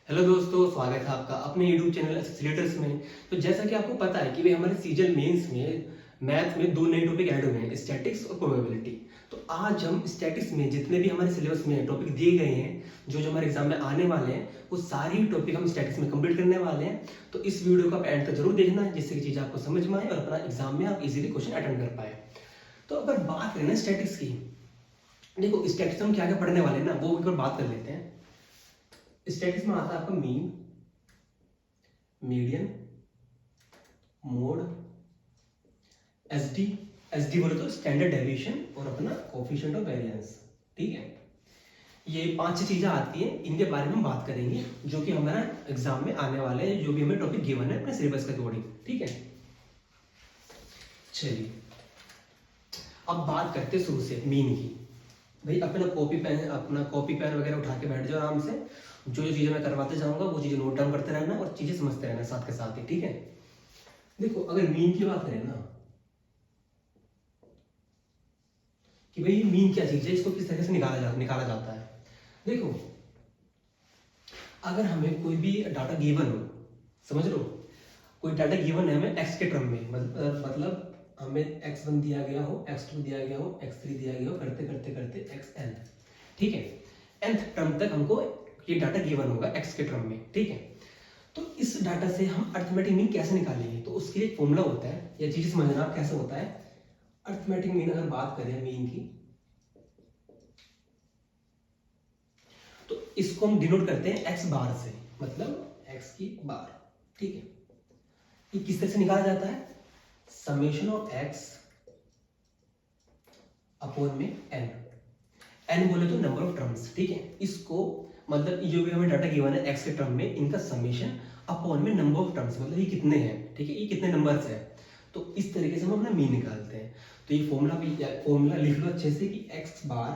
Hello दोस्तों, स्वागत है आपका अपने यूट्यूब चैनल एक्सीलरेटर्स में। तो जैसा कि आपको पता है कि भाई हमारे सीजन मेंस में मैथ में दो नए टॉपिक ऐड हुए हैं, स्टैटिक्स और प्रोबेबिलिटी। तो आज हम स्टैटिक्स में जितने भी हमारे सिलेबस में टॉपिक दिए गए हैं, जो जो हमारे एग्जाम में आने वाले हैं, वो सारी टॉपिक हम स्टैटिक्स में कंप्लीट करने वाले हैं। तो इस वीडियो को आप एंड तक जरूर देखना है, जिससे कि चीज़ आपको समझ में आए और अपना एग्जाम में आप इजीली क्वेश्चन अटेंड कर पाए। तो अगर बात करें ना स्टैटिक्स की, देखो स्टैटिक्स हम क्या क्या पढ़ने वाले हैं ना, वो एक बार बात कर लेते हैं। स्टैटिक्स में आता है आपका mean, median, mode, SD. SD बोले तो स्टैंडर्ड डेविएशन और अपना कोफिशिएंट ऑफ वेरिएंस। ठीक है, ये पांच चीजें आती हैं, इनके बारे में हम बात करेंगे, जो कि हमारा एग्जाम में आने वाले हैं, जो भी हमें टॉपिक गिवन है अपने सिलेबस के अकॉर्डिंग। ठीक है, चलिए अब बात करते हैं शुरू से मीन की। भाई अपना कॉपी पेन वगैरह उठा के बैठ जाओ आराम से। जो जो चीजें मैं करवाते जाऊंगा वो चीजें नोट डाउन करते रहना और चीजें समझते रहना साथ के साथ ही। ठीक है, देखो अगर मीन की बात करें ना, कि भाई मीन क्या चीज है, इसको किस तरह से निकाला जाता है। देखो, अगर हमें कोई भी डाटा गिवन हो, समझ लो कोई डाटा गिवन है हमें एक्स के टर्म में, मतलब हमें x1 दिया गया हो, x2 दिया गया हो, x3 दिया गया हो, करते करते करते xn। ठीक है, nth टर्म तक हमको ये डाटा गिवन होगा x के टर्म में। ठीक है, तो इस डाटा से हम अर्थमेटिक मीन कैसे निकालेंगे, तो उसके लिए एक फॉर्मूला होता है, या चीज समझना आप कैसे होता है। अर्थमेटिक मीन अगर बात करें मीन की, तो इसको हम डिनोट करते हैं एक्स बार से, मतलब एक्स की बार। ठीक है, ये किस तरह से निकाला जाता है, समेशन ऑफ एक्स अपॉन में एन। एन बोले तो नंबर ऑफ टर्म्स। ठीक है, इसको मतलब जो भी हमें डाटा गिवन है एक्स के टर्म में, इनका समेशन अपॉन में नंबर ऑफ टर्म्स, मतलब ये कितने हैं। ठीक है, ये कितने नंबर्स है, तो इस तरीके से हम अपना मीन निकालते हैं। तो ये फॉर्मूला लिख लो अच्छे से कि एक्स बार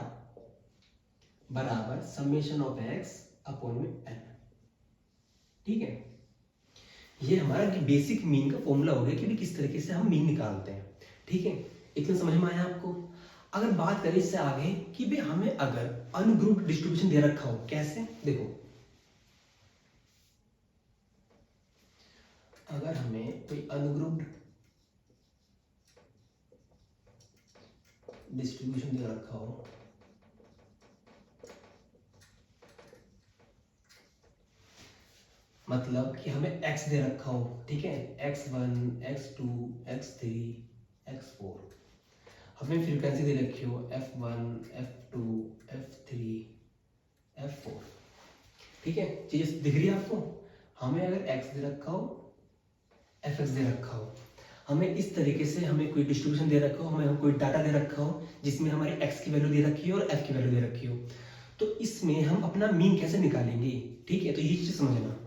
बराबर समेशन ऑफ एक्स अपॉन में एन। ठीक है, ये हमारा बेसिक मीन का फॉर्मूला हो गया कि किस तरीके से हम मीन निकालते हैं। ठीक है, इतना समझ में आया आपको। अगर बात करें इससे आगे कि भाई हमें अगर अनग्रुप्ड डिस्ट्रीब्यूशन दे रखा हो, कैसे, देखो अगर हमें कोई अनग्रुप्ड डिस्ट्रीब्यूशन दे रखा हो, मतलब कि हमें x दे रखा हो, ठीक है, x1, x2, x3, x4, हमें फ्रीक्वेंसी दे रखी हो f1, f2, f3, f4। ठीक है, चीजें दिख रही है आपको। हमें अगर x दे रखा हो, fx दे रखा हो, हमें इस तरीके से हमें कोई डिस्ट्रीब्यूशन दे रखा हो, हमें कोई डाटा दे रखा हो जिसमें हमारी x की वैल्यू दे रखी हो और f की वैल्यू दे रखी हो, तो इसमें हम अपना मीन कैसे निकालेंगे। ठीक है, तो ये चीज समझना।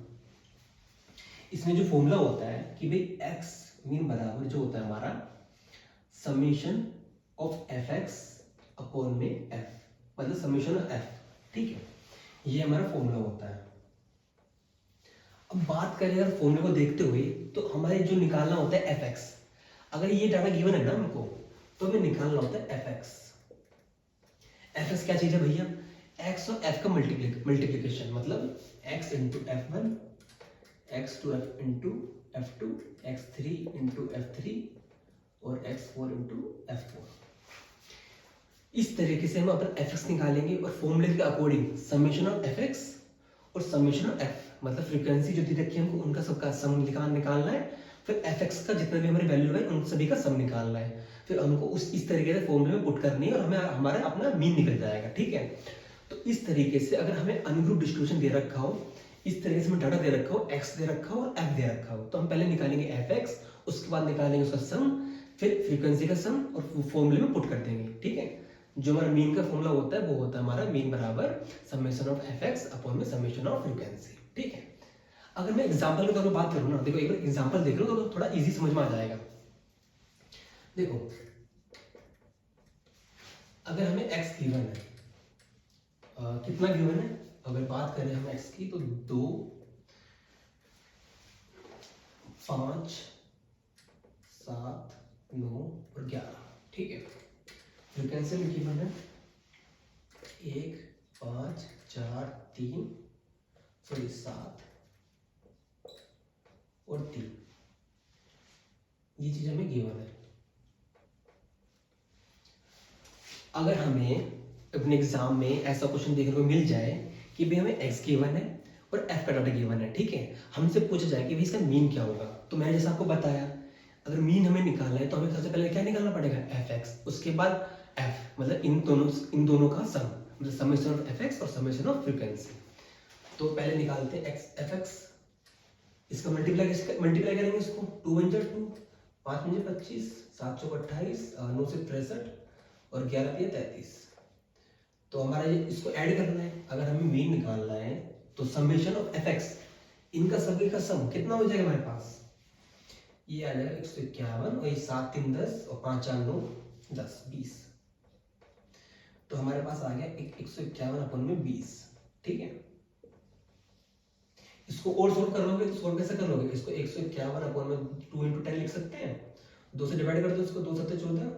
इसमें जो फॉर्मूला होता है कि भाई x मीन बराबर जो होता है हमारा summation of F x upon में f, मतलब समेशन ऑफ f। ठीक है, ये हमारा फॉर्मूला होता है। अब बात करें अगर फॉर्मूले को देखते हुए, तो हमारे जो निकालना होता है एफ एक्स। अगर ये डाटा गिवन है ना हमको, तो हमें निकालना होता है एफ एक्स। एफ एक्स क्या चीज है भैया, एक्स और एफ का मल्टीप्लीकेशन, मतलब X into F one, X two F into F two, X three into F three और X four into F four. इस तरीके से हम अपना एफ एक्स निकालेंगे और फॉर्मूले के according summation of F x और समेशन ऑफ एफ, मतलब फ्रीक्वेंसी जो दी रखी है हमको उनका सबका सम निकालना है। फिर एफ एक्स का जितना भी हमारी वैल्यू है उन सभी का सम निकालना है। फिर हमको इस तरीके से फॉर्मूले में पुट करनी है और हमें हमारा अपना मीन निकल जाएगा। ठीक है, तो इस तरीके से अगर हमें अनग्रुप डिस्ट्रीब्यूशन दे रखा हो, इस तरीके से हमें डाटा दे रखा हो, एक्स दे रखा हो और एफ दे रखा हो, तो हम पहले निकालेंगे एफ एक्स, उसके बाद निकालेंगे उसका सम, फिर फ्रीक्वेंसी का सम और फॉर्मूले में पुट कर देंगे। ठीक है, जो हमारा मीन का फॉर्मूला होता है वो होता है हमारा मीन बराबर summation of F x upon में समेशन ऑफ फ्रीक्वेंसी। ठीक है, अगर मैं एग्जांपल के तौर पर बात करूं ना, देखो एक बार एग्जांपल देख लो तो थोड़ा इजी समझ में आ जाएगा। देखो अगर हमें x गिवन है, कितना गिवन है, अगर बात करें हम x की, तो 2, 5, 7, 9 और 11। ठीक है, फ्रीक्वेंसी में गिवन है 1, 5, 4, 3, सॉरी 7 और 3, ये चीज हमें गिवन है। अगर हमें अपने एग्जाम में ऐसा क्वेश्चन देखने को मिल जाए कि भाई हमें x गिवन है और f का डाटा गिवन है, ठीक है, हमसे पूछा जाए कि भाई इसका मीन क्या होगा, तो मैंने जैसा आपको बताया अगर मीन हमें निकालना है तो हमें सबसे पहले क्या निकालना पड़ेगा, fx, उसके बाद f, मतलब इन दोनों का सम, मतलब समेशन ऑफ fx और समेशन ऑफ फ्रीक्वेंसी। तो पहले निकालते हैं fx, इसका मल्टीप्लाई करेंगे इसको, 2 × 2, 5 × 25, 7 × 28, 9 से 63 और 11 × 33। तो हमारा ये इसको ऐड करना है। अगर हमें मीन निकालना है तो समेशन ऑफ fx, इनका सभी का सम कितना हो जाएगा हमारे पास, ये आ जाएगा 151 और ये 7 3 10 और 5 4 9 10 20। तो हमारे पास आ गया 151 अपन में 20, ठीक है। इसको और सोल्व कर लोगे तो सोल्व कैसे कर लोगे, इसको 151 अपन में 2 × 10 लिख सकते हैं, 2 से डिवाइड कर दो इसको, 2 7 14,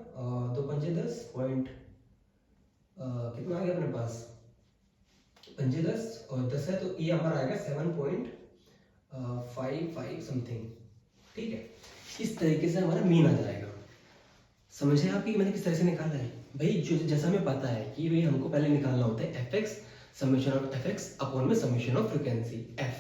2 5 10 पॉइंट कितना आ गया अपने पास 5 10 और 10 है, तो ये हमारा आएगा 7.55 समथिंग, ठीक है। इस तरीके से हमारा मीन आ जाएगा। समझे आप कि मैंने किस तरह से निकाला है भाई, जो जैसा हमें पता है कि भाई हमको पहले निकालना होता है fx, summation of fx upon में समेशन ऑफ फ्रीक्वेंसी f।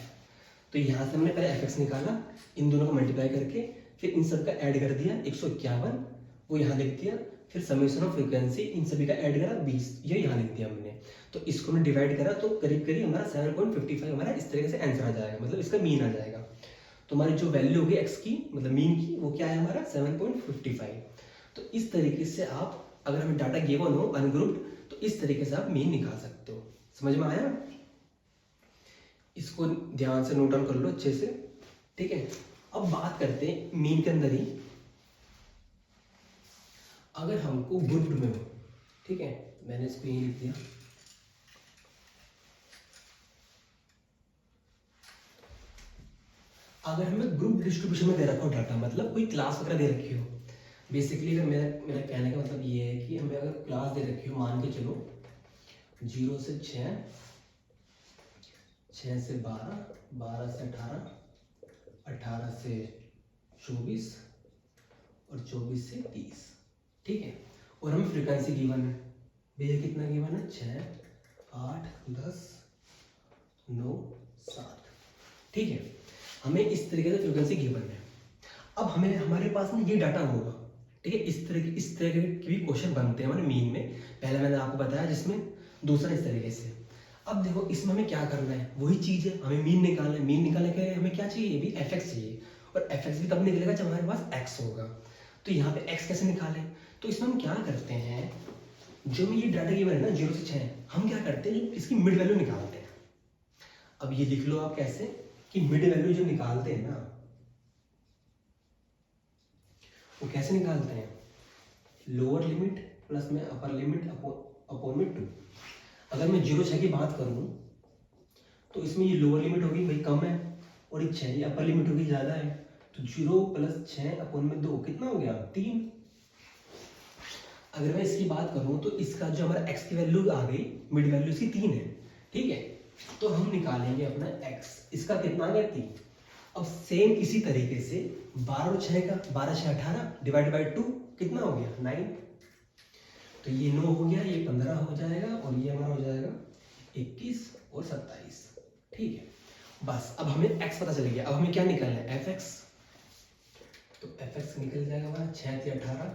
तो यहाँ से हमने पहले fx निकाला, इन दोनों को मल्टीप्लाई करके फिर इन सब का ऐड कर दिया 151, वो यहाँ लिख दिया, फिर समेशन ऑफ फ्रीक्वेंसी इन सभी का ऐड करा 20, ये यहाँ लिख दिया हमने। तो इसको हमने डिवाइड करा तो करीब करीब हमारा 7.55 हमारा इस तरीके से आंसर आ जाएगा, मतलब इसका मीन आ जाएगा। तो हमारी जो वैल्यू होगी x की, मतलब मीन की, वो क्या है हमारा 7.55। तो इस तरीके से आप, अगर हमें डाटा गिवन हो अनग्रुप्ड, तो इस तरीके से आप मीन निकाल सकते हो। समझ में आया? इसको ध्यान से नोट डाउन कर लो अच्छे से, ठीक है। अब बात करते हैं मीन के अंदर ही, अगर हमको ग्रुप्ड में हो, ठीक है, मैंने इसको यही लिख दिया, अगर हमें ग्रुप डिस्ट्रीब्यूशन में दे रखा हो डाटा, मतलब कोई क्लास वगैरह दे रखी हो, बेसिकली अगर मेरा कहने का मतलब ये है कि हमें अगर क्लास दे रखी हो, मान के चलो 0 से 6, 6 से 12, 12 से 18, 18 से 24 और 24 से 30, ठीक है। और हमें फ्रीक्वेंसी गिवन है, भैया कितना गिवन है, 6 8 10 9 7, ठीक है। हमें इस तरीके से फ्रीक्वेंसी गिवन है। अब हमें हमारे पास में ये डाटा होगा, ठीक है, इस तरह के भी क्वेश्चन बनते हैं हमारे मीन में। पहले मैंने आपको बताया, जिसमें दूसरा इस तरीके से। अब देखो इसमें हमें क्या करना है, वही चीज है, हमें मीन निकालना है। मीन निकालने के लिए हमें क्या चाहिए, भी fx चाहिए, और fx भी तब निकलेगा जब हमारे पास x होगा। तो यहाँ पे x कैसे निकालें, तो इसमें हम क्या करते हैं, जो ये डाटा गिवन है ना 0 से 6, हम क्या करते हैं, इसकी मिड वैल्यू निकालते हैं। अब ये लिख लो आप कैसे, कि मिड वैल्यू जो निकालते हैं ना, वो कैसे निकालते हैं, लोअर लिमिट प्लस में अपर लिमिट अपॉन में 2। अगर मैं 0 6 की बात करूं तो इसमें ये लोअर लिमिट होगी भाई कम है, और ये 6 ये अपर लिमिट होगी ज़्यादा है। तो 0 + 6 अपॉन में 2 कितना हो गया, 3। अगर मैं इसकी बात करूं तो इसका जो हमारा x की वैल्यू आ गई, मिड वैल्यू इसकी 3 है, ठीक है। तो हम निकालेंगे अपना x, इसका कितना आ गया 3। अब सेम इसी तरीके से 12 और 6 का, 12 6 18 डिवाइड बाई 2 कितना हो गया, 9। तो ये 9 हो गया, ये 15 हो जाएगा, और ये हमारा हो जाएगा 21 और 27, ठीक है। बस अब हमें x पता चल गया। अब हमें क्या निकालना है, fx। तो fx निकल जाएगा हमारा 6 3 18,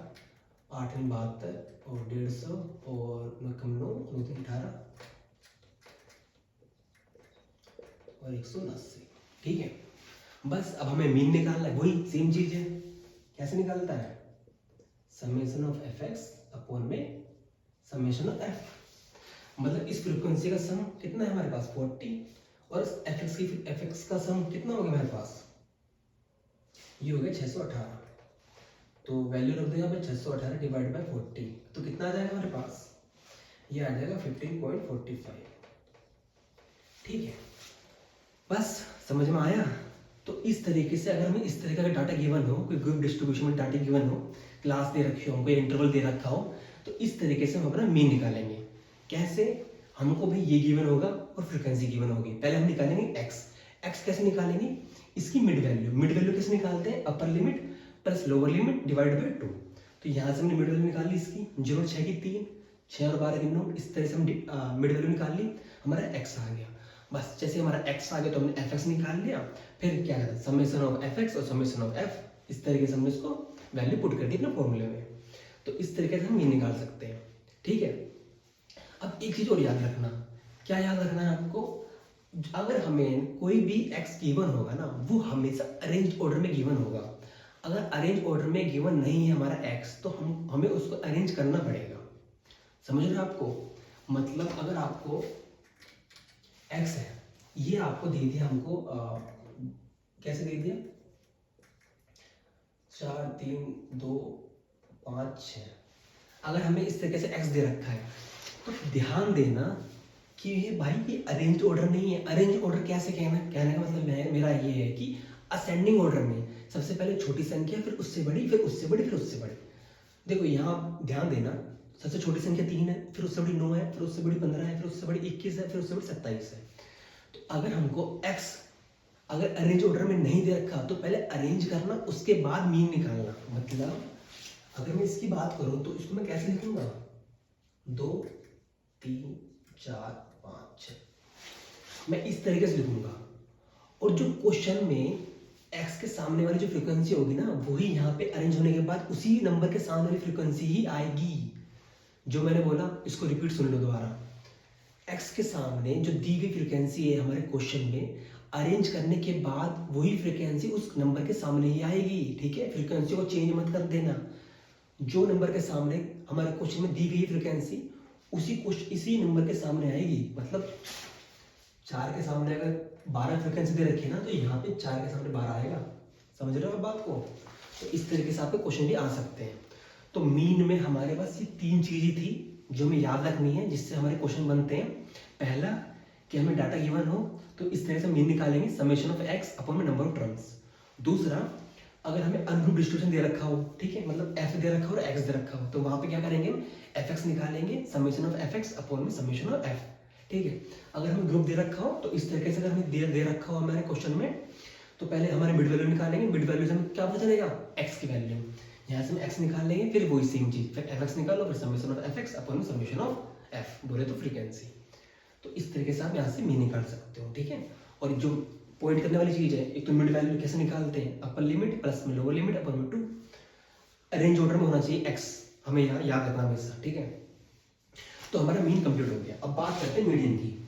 8 3 72 और 150 और 9 कम 9 9 3 18 और 180, ठीक है। बस अब हमें मीन निकालना है, वही सेम चीज है। कैसे निकालता है, समेशन ऑफ fx अपॉन में समेशन ऑफ f, मतलब इस फ्रीक्वेंसी का सम कितना है हमारे पास 40, और fx का सम कितना हो गया हमारे पास, ये हो गया 618। तो वैल्यू रख देगा 618 डिवाइड बाय 40, तो कितना आ जाएगा हमारे पास, ये आ जाएगा 15.45, ठीक है। बस समझ में आया। तो इस तरीके से अगर हमें इस तरीके का डाटा गिवन हो, कोई ग्रुप डिस्ट्रीब्यूशन में डाटा गिवन हो, क्लास दे रखी हो, कोई इंटरवल दे रखा हो, तो इस तरीके से हम अपना मीन निकालेंगे। कैसे, हमको भाई ये गिवन होगा और फ्रीक्वेंसी गिवन होगी। पहले हम निकालेंगे एक्स। एक्स कैसे निकालेंगे, इसकी मिड वैल्यू कैसे निकालते हैं, upper limit plus lower limit divide by 2। तो यहाँ से हमने मिड वैल्यू निकाल ली इसकी, 0 6 की 3, 6 और 12 की 9, इस तरह से हम मिड वैल्यू निकाल ली, हमारा एक्स आ गया। बस जैसे हमारा एक्स आ गया तो हमने एफ एक्स निकाल लिया, फिर क्या है समेशन ऑफ एफ एक्स और समेशन ऑफ एफ, इस तरीके से हमने इसको वैल्यू पुट कर दी अपने फॉर्मूले में। तो इस तरीके से हम ये निकाल सकते हैं, ठीक है। अब एक चीज और याद रखना, क्या याद रखना है आपको, अगर हमें कोई भी एक्स गिवन होगा ना, वो हमेशा अरेंज ऑर्डर में गिवन होगा। अगर अरेंज ऑर्डर में गिवन नहीं है हमारा एक्स, तो हमें उसको अरेंज करना पड़ेगा। समझ रहे हो आपको, मतलब अगर आपको एक्स है, ये आपको दे दिया हमको कैसे दे दिया, 4 3 2 5 6। अगर हमें इस तरीके से एक्स दे रखा है तो ध्यान देना कि ये भाई ये अरेंज ऑर्डर नहीं है। अरेंज ऑर्डर कैसे कहने का मतलब मेरा ये है कि असेंडिंग ऑर्डर में सबसे पहले छोटी संख्या, फिर उससे बड़ी, फिर उससे बड़ी, फिर उससे बड़ी। देखो यहाँ ध्यान देना, सबसे छोटी संख्या 3 है, फिर उससे बड़ी 9 है, फिर उससे बड़ी 15 है, फिर उससे बड़ी 21 है, फिर उससे बड़ी 27 है। तो अगर हमको x अगर अरेंज ऑर्डर में नहीं दे रखा तो पहले अरेंज करना, उसके बाद मीन निकालना। मतलब अगर मैं इसकी बात करूं तो इसको मैं कैसे लिखूंगा, 2 3 4 5 6, मैं इस तरीके से लिखूंगा। और जो क्वेश्चन में x के सामने वाली जो फ्रीक्वेंसी होगी ना, वही यहाँ पे अरेंज होने के बाद उसी नंबर के सामने वाली फ्रीक्वेंसी ही आएगी। जो मैंने बोला इसको रिपीट सुन लो दोबारा, x के सामने जो दी गई फ्रीक्वेंसी है हमारे क्वेश्चन में, अरेंज करने के बाद वही फ्रीक्वेंसी उस नंबर के सामने ही आएगी, ठीक है। फ्रीक्वेंसी को चेंज मत कर देना, जो नंबर के सामने हमारे क्वेश्चन में दी गई फ्रीक्वेंसी इसी नंबर के सामने आएगी। मतलब 4 के सामने अगर 12 फ्रीक्वेंसी दे रखी है ना, तो यहाँ पे 4 के सामने 12 आएगा। समझ रहे हो आप बात को। तो इस तरीके से आपके क्वेश्चन भी आ सकते हैं। तो मीन में हमारे पास ये 3 चीजें थी जो हमें याद रखनी है, जिससे हमारे क्वेश्चन बनते हैं। पहला कि हमें डाटा गिवन हो तो इस तरह से मीन निकालेंगे, समेशन ऑफ एक्स अपॉन में नंबर ऑफ टर्म्स। दूसरा, अगर हमें अनग्रुप डिस्ट्रीब्यूशन दे रखा हो, ठीक है, मतलब एफ दे रखा हो और एक्स दे रखा हो, तो वहां पे क्या करेंगे, एफ एक्स निकालेंगे, summation of F x upon में समेशन ऑफ एफ, ठीक है। अगर हमें ग्रुप दे रखा हो तो इस तरीके से, अगर हमें दे रखा हो हमारे क्वेश्चन में, तो पहले हमारे मिड वैल्यू निकालेंगे। मिड वैल्यू से हमें क्या पता चलेगा, एक्स की वैल्यू। यहाँ से हम एक्स निकाल लेंगे, फिर वही सेम चीज, फिर एफ एक्स निकालो, फिर summation of F x upon में समेशन ऑफ एफ, बोले तो फ्रीक्वेंसी। तो इस तरीके से आप यहाँ से मीन निकाल सकते हो, ठीक है। और जो पॉइंट करने वाली चीज है, एक तो मिड वैल्यू कैसे निकालते हैं, अपर लिमिट प्लस में लोअर लिमिट अपॉन में 2, अरेंज ऑर्डर में होना चाहिए एक्स, हमें यहाँ याद रखना हमेशा, ठीक है। तो हमारा मीन कंप्लीट हो गया। अब बात करते हैं मीडियन की।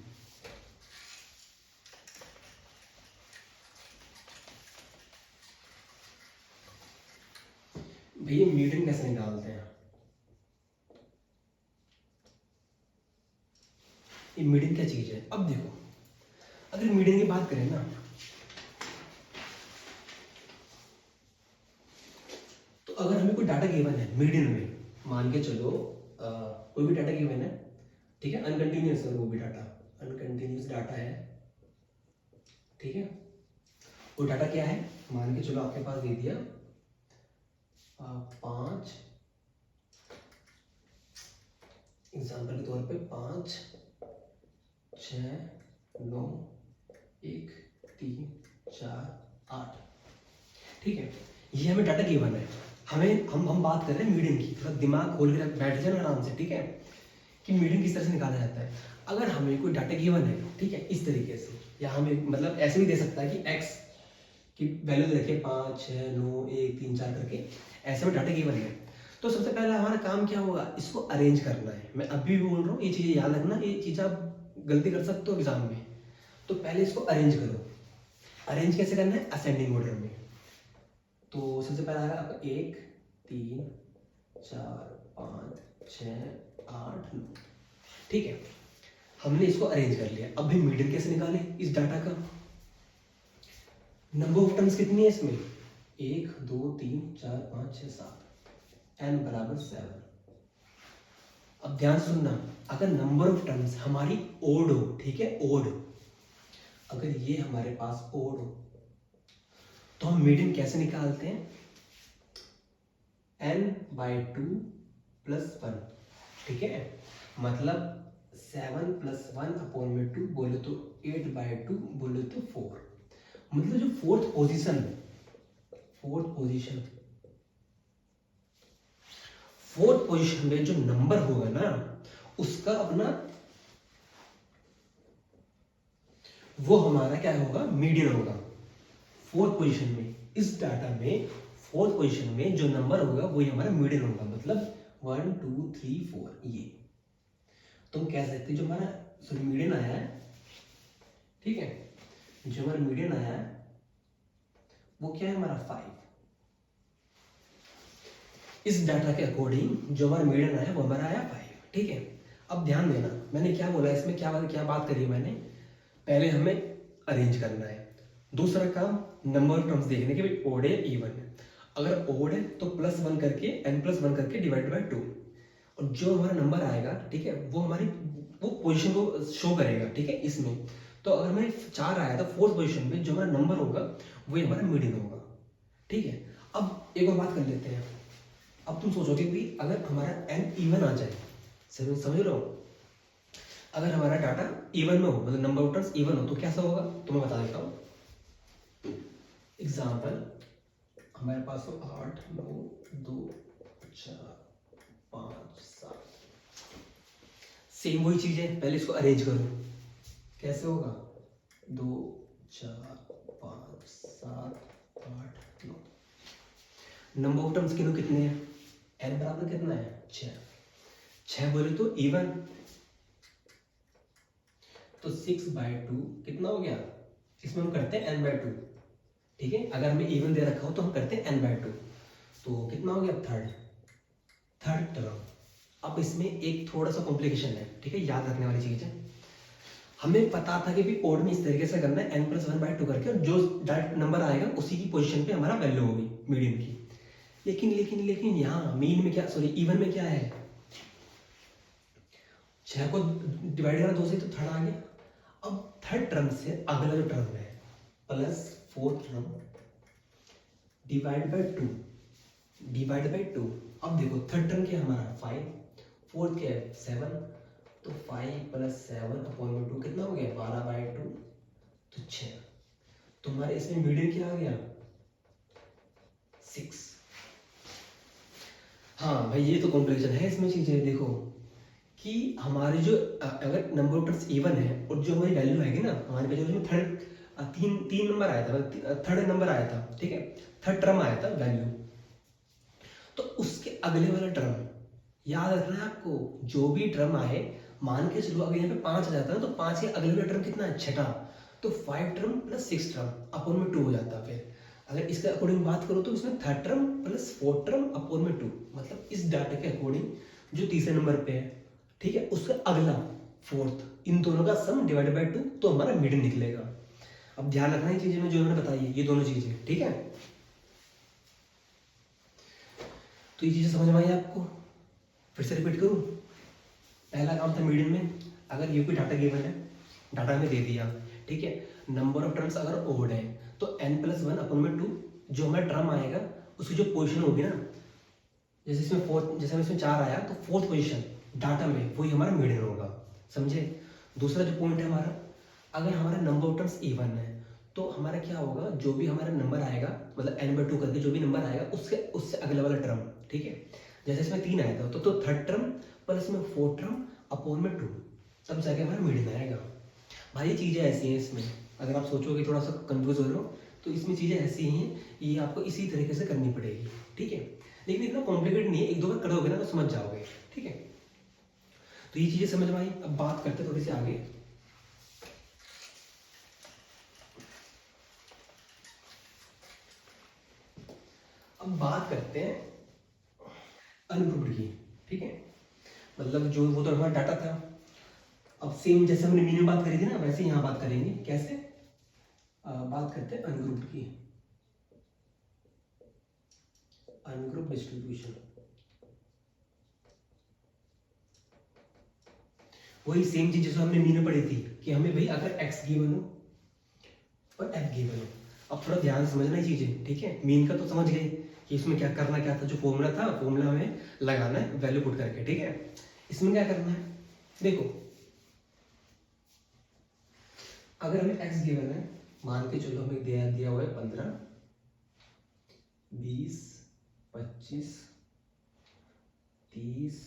भैया मीडियन कैसे निकालते हैं, ये मीडियन क्या चीज है। अब देखो, अगर मीडियन की बात करें ना, तो अगर हमें कोई डाटा गिवन है मीडियन में, मान के चलो कोई भी डाटा गिवन है, ठीक है, अनकंटिन्यूअस है, वो भी डाटा अनकंटिन्यूअस डाटा है, ठीक है। वो डाटा क्या है, मान के चलो आपके पास दे दिया 5, एग्जाम्पल के तौर पे 5 6 9 1 3 4 8, ठीक है। ये हमें डाटा गिवन है, हमें हम बात कर रहे हैं मीडियन की। थोड़ा दिमाग खोल के बैठ जाना आराम से, ठीक है, कि मीडियन किस तरह से निकाला जाता है। अगर हमें कोई डाटा गिवन है, ठीक है, इस तरीके से, या हमें मतलब ऐसे भी दे सकता है कि एक्स की वैल्यू दे रखिए 5 6 9 1 3 4 करके, ऐसे में डाटा गिवन है। तो सबसे पहला हमारा काम क्या होगा, इसको अरेंज करना है। मैं अभी भी बोल रहा हूँ, ये चीजें याद रखना, ये चीज आप गलती कर सकते हो एग्जाम में। तो पहले इसको अरेंज करो। अरेंज कैसे करना है, असेंडिंग ऑर्डर में। तो सबसे पहला आएगा आपका 1 3 4 5 6 8 9, ठीक है। हमने इसको अरेंज कर लिया। अब हम मीडियन कैसे निकालें इस डाटा का। नंबर ऑफ टर्म्स कितनी है इसमें, 1 2 3 4 5 6 7, n बराबर 7। अब ध्यान से सुनना, अगर नंबर ऑफ टर्म्स हमारी ओड हो, ठीक है, ओड, अगर ये हमारे पास ओड हो, तो हम मीडियन कैसे निकालते हैं, n/2 + 1, ठीक है। मतलब 7 + 1 अपॉन में 2 बोले तो 8/2 बोले तो 4। मतलब जो फोर्थ पोजीशन में जो नंबर होगा ना उसका अपना वो हमारा क्या होगा, मीडियन होगा। फोर्थ पोजीशन में, इस डाटा में फोर्थ पोजीशन में जो नंबर होगा वही हमारा मीडियन होगा। मतलब 1 2 3 4 ये तुम कह सकते हो जो हमारा मीडियन आया है, ठीक है, जो हमारा मीडियन आया है वो क्या है हमारा 5। इस डाटा के अकॉर्डिंग जो हमारा मीडियन आया वो हमारा आया 5, ठीक है। अब ध्यान देना मैंने क्या बोला इसमें, क्या बात करी मैंने, पहले हमें अरेंज करना है, दूसरा काम नंबर ऑफ टर्म्स देखने के भाई ओड है इवन है। अगर ओड है तो +1 करके n+1 करके डिवाइड बाय 2, और जो हमारा नंबर आएगा, ठीक है, वो हमारी वो पोजीशन को शो करेगा, ठीक है। इसमें तो अगर हमें 4 आया था फोर्थ पोजीशन में, जो हमारा नंबर होगा वही हमारा मीडियन होगा, ठीक है। अब एक और बात कर लेते हैं। अब तुम सोचोगे कि अगर हमारा n इवन आ जाए, समझ रहे हो, अगर हमारा डाटा इवन में हो, मतलब नंबर ऑफ टर्म्स इवन हो तो कैसा होगा, तो मैं बता देता हूँ। एग्जाम्पल हमारे पास हो 8 9 2 4 5 7। सेम वही चीज है, पहले इसको अरेंज करो, कैसे होगा 2 4 5 7 8 9। नंबर ऑफ टर्म्स कितने हैं, n बराबर कितना है 6 बोले तो इवन, तो 6/2 कितना हो गया, इसमें हम करते हैं n/2, ठीक है। अगर हमें इवन दे रखा हो तो हम करते हैं n/2, तो कितना हो गया थर्ड टर्म। अब इसमें एक थोड़ा सा कॉम्प्लिकेशन है, ठीक है, याद रखने वाली चीज है। हमें पता था कि भी ओड में इस तरीके से करना है n+1/2 करके, और जो डायरेक्ट नंबर आएगा उसी की पोजीशन पे हमारा वैल्यू होगी मीडियन की। लेकिन यहाँ मीन में क्या, सॉरी इवन में क्या है, 6 को डिवाइड करा 2 से तो थर्ड आ गया। अब थर्ड टर्म से अगला जो टर्म है +4th टर्म डिवाइड बाय 2। अब देखो थर्ड टर्म क्या हमारा 5, फोर्थ क्या है 7, तो 5 + 7 अपॉन में 2 कितना हो गया 12/2, तो 6। तो हमारे इसमें मीडियन क्या आ गया 6। हाँ भाई ये तो कॉम्प्लिकेशन है इसमें चीजें, देखो कि हमारे जो अगर नंबर ऑफ टर्म्स इवन है और जो हमारी वैल्यू आएगी ना, हमारे पास जो थर्ड तीन नंबर आया था, थर्ड नंबर आया था, ठीक है, थर्ड टर्म आया था वैल्यू, तो उसके अगले वाला टर्म याद रखना है आपको। जो भी टर्म आए, मान के चलो अगर यहाँ पे 5 आ जाता है तो 5 के अगले वाला टर्म कितना है 6, तो 5 टर्म + 6 टर्म अपॉन में 2 हो जाता है। फिर अगर इसके अकॉर्डिंग बात करो तो इसमें थर्ड टर्म + 4 टर्म अपॉन में 2, मतलब इस डाटा के अकॉर्डिंग जो तीसरे नंबर पे है, ठीक है, उसका अगला फोर्थ, इन दोनों का सम डिवाइड बाय 2, तो हमारा मीडियन निकलेगा। अब ध्यान रखना है चीजें में जो मैंने बताई है, ये दोनों चीजें, ठीक है। तो ये चीजें समझ में आई आपको, फिर से रिपीट करूं। पहला काम था मीडियन में, अगर ये कोई डाटा गिवन है, डाटा में दे दिया, ठीक है, नंबर ऑफ टर्म्स अगर ओड है तो n+1 अपॉन में 2, जो हमारा टर्म आएगा उसकी जो पोजीशन होगी ना, जैसे इसमें 4 आया तो फोर्थ पोजीशन डाटा में वही हमारा मीडियन होगा, समझे। दूसरा जो पॉइंट है हमारा, अगर हमारा नंबर ऑफ टर्म्स इवन है तो हमारा क्या होगा, जो भी हमारा नंबर आएगा, मतलब n/2 करके जो भी नंबर आएगा उससे अगले वाला टर्म, ठीक है। जैसे इसमें 3 आया था तो थर्ड टर्म प्लस में 4 टर्म अपॉन में 2, तब जाके हमारा मीडियन आएगा। भाई ये चीज़ें ऐसी हैं इसमें, अगर आप सोचोगे थोड़ा सा कंफ्यूज हो रहे हो तो इसमें चीज़ें ऐसी ही हैं, ये आपको इसी तरीके से करनी पड़ेगी, ठीक है। लेकिन इतना कॉम्प्लिकेट नहीं है, 1-2 बार करोगे ना तो समझ जाओगे, ठीक है। तो ये चीज़ें समझ में आई। अब बात करते हैं थोड़ी सी आगे। अब बात करते हैं अनग्रुप्ड की, ठीक है, मतलब जो वो तो हमारा डाटा था। अब सेम जैसे हमने मीन में बात करी थी ना, वैसे यहाँ बात करेंगे, कैसे बात करते हैं अनग्रुप्ड की, अनग्रुप डिस्ट्रीब्यूशन। वही सेम चीज जैसे हमने मीन में पढ़ी थी कि हमें भाई अगर x गिवन हो और f गिवन हो। अब थोड़ा ध्यान समझना ही चीजें, ठीक है। मीन का तो समझ गए कि इसमें क्या करना क्या था, जो फॉर्मूला था, फॉर्मूला हमें लगाना है वैल्यू पुट करके, ठीक है। इसमें क्या करना है, देखो अगर हमें एक्स गिवन है, मान के चलो हमें दिया दिया हुआ है 15, 20, 25, 30,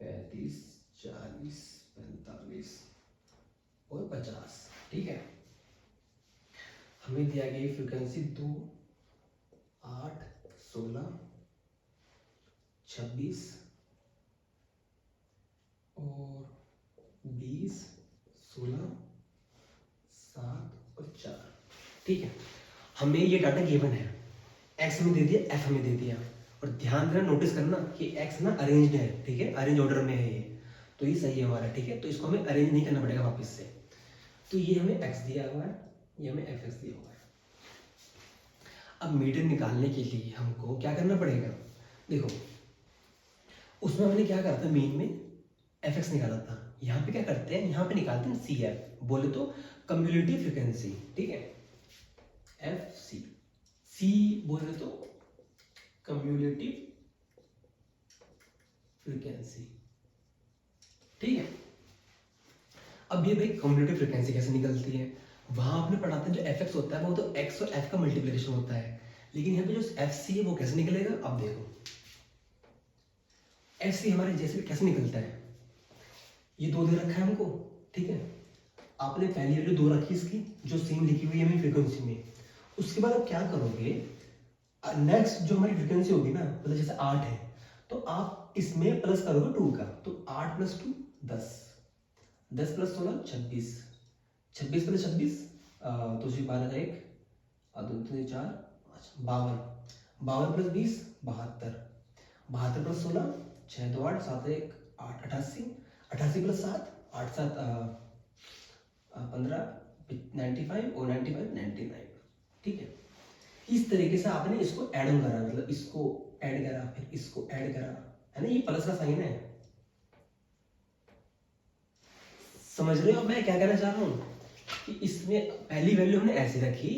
35, 40, 45 और 50, ठीक है। हमें दिया गई फ्रीक्वेंसी 2, 8, 16, 26 और 20, 16, 7 और 4, ठीक है। हमें ये डाटा गिवन है, एक्स हमें दे दिया, एफ हमें दे दिया, और ध्यान देना, नोटिस करना कि एक्स ना अरेंज्ड है, ठीक है, अरेंज ऑर्डर में है ये, तो ये सही है हमारा, ठीक है। तो इसको हमें अरेंज नहीं करना पड़ेगा वापस से। तो ये हमें एक्स दिया हुआ है, ये हमें एफ एक्स दिया हुआ है। अब मीडियन निकालने के लिए हमको क्या करना पड़ेगा, देखो उसमें हमने क्या करा था, मीन में एफ एक्स निकाला था, यहाँ पे क्या करते हैं, यहाँ पे निकालते हैं सी एफ, बोले तो कम्युलेटिव फ्रिक्वेंसी, ठीक है, एफ सी, सी बोले तो कम्युलेटिव फ्रीक्वेंसी, ठीक है। अब ये भाई कम्युलेटिव फ्रीक्वेंसी कैसे निकलती है, वहां आपने पढ़ा था जो एफ एक्स होता है वो तो एक्स और एफ का मल्टीप्लिकेशन होता है, लेकिन यहाँ पे जो एफ सी है वो कैसे निकलेगा। अब देखो एफ सी हमारे जैसे कैसे निकलता है, ये दो दे रखा है हमको, ठीक है, आपने पहली वैल्यू दो रखी इसकी जो सेम लिखी हुई है हमें फ्रीक्वेंसी में, उसके बाद आप क्या करोगे, नेक्स्ट जो हमारी फ्रीक्वेंसी होगी ना, मतलब जैसे 8 है तो आप इसमें प्लस करोगे 2 का, तो 8 + 2 10, 10 + 16 26, 26 + 26 तो जी 12 1 2 3 4 5 52, 52 + 20 72, 72 + 16 6 2 8 7 1 8 88, 88 + 7 8 7 15 95 और 95 99, ठीक है। इस तरीके से आपने इसको ऐड ऑन करा, मतलब इसको ऐड करा फिर इसको ऐड करा, है ना, ये प्लस का साइन है, समझ रहे हो मैं क्या कहना चाह रहा हूँ, कि इसमें पहली वैल्यू हमने ऐसे रखी,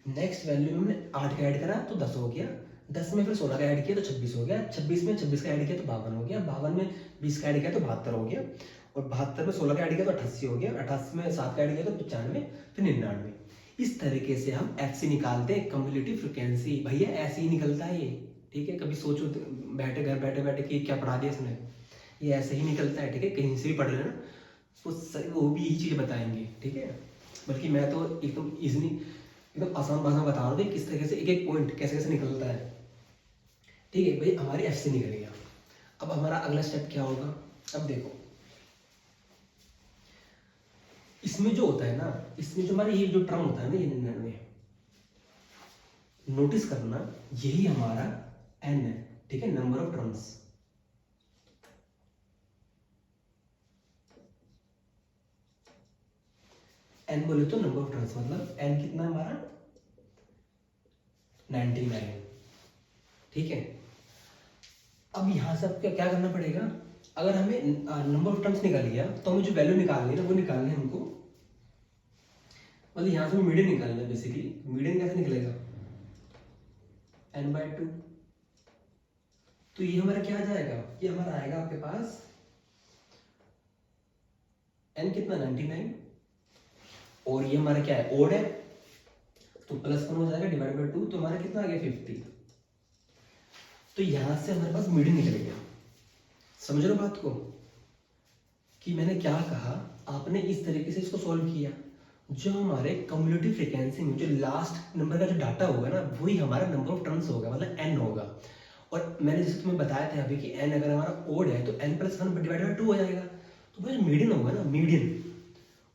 नेक्स्ट वैल्यू में हमने 8 का ऐड करा तो 10 हो गया, 10 में फिर 16 का ऐड किया तो 26 हो गया, 26 में 26 का ऐड किया तो 52 हो गया, 52 में 20 का ऐड किया तो 72 हो गया, और 72 में 16 का ऐड किया तो 88 हो गया, 88 में 7 का ऐड किया तो 95, फिर 99। इस तरीके से हम एफ सी निकालते हैं, कम्युलेटिव फ्रिक्वेंसी, भैया ऐसे ही निकलता है ये, ठीक है। कभी सोचो बैठे घर बैठे बैठे कि क्या पढ़ा दिया इसने, ये ऐसे ही निकलता है, ठीक है, कहीं से भी पढ़ लेना, वो भी यही चीज़ बताएंगे, ठीक है। बल्कि मैं तो एकदम इजली एकदम आसान भाषा में बता रहा हूँ किस तरीके से एक एक पॉइंट कैसे कैसे निकलता है, ठीक है भाई। हमारी एफ से निकल गया, अब हमारा अगला स्टेप क्या होगा, अब देखो इसमें जो होता है ना, इसमें जो हमारा ये जो टर्म होता है ना, ये 99, नोटिस करना यही हमारा एन है, ठीक है, नंबर ऑफ टर्म्स। एन बोले तो नंबर ऑफ टर्म्स, मतलब एन कितना हमारा 99, ठीक है। अब यहां से अब क्या क्या करना पड़ेगा, अगर हमें नंबर ऑफ टर्म्स निकाल लिया तो हमें जो वैल्यू निकालनी है ना वो निकालनी है हमको, मतलब यहां से मीडियन निकालना है बेसिकली। मीडियन कैसे निकलेगा, n/2, तो ये हमारा क्या आ जाएगा, ये हमारा आएगा आपके पास n कितना 99, और ये हमारा क्या है ओड है तो +1 हो जाएगा /2, तो हमारा कितना आ गया 50। तो यहां से हमारे पास मीडियन निकल गया, समझ रहे हो बात को, कि मैंने क्या कहा, आपने इस तरीके से इसको सॉल्व किया, जो हमारे कम्युलेटिव फ्रीक्वेंसी में जो लास्ट नंबर का जो डाटा होगा ना वही हमारा नंबर ऑफ टर्म्स होगा, मतलब n होगा। और मैंने जैसे तुम्हें बताया था अभी कि n अगर हमारा ओड है तो n + 1 / 2 हो जाएगा, तो भाई जो मीडियन होगा ना, मीडियन